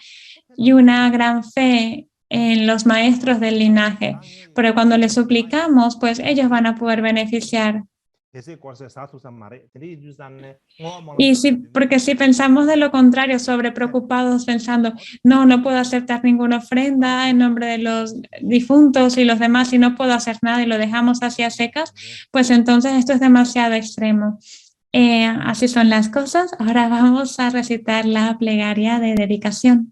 y una gran fe en los maestros del linaje. Pero cuando les suplicamos, pues ellos van a poder beneficiar. Porque si pensamos de lo contrario, sobre preocupados pensando, no puedo aceptar ninguna ofrenda en nombre de los difuntos y los demás y no puedo hacer nada y lo dejamos así a secas, pues entonces esto es demasiado extremo. Así son las cosas. Ahora vamos a recitar la plegaria de dedicación.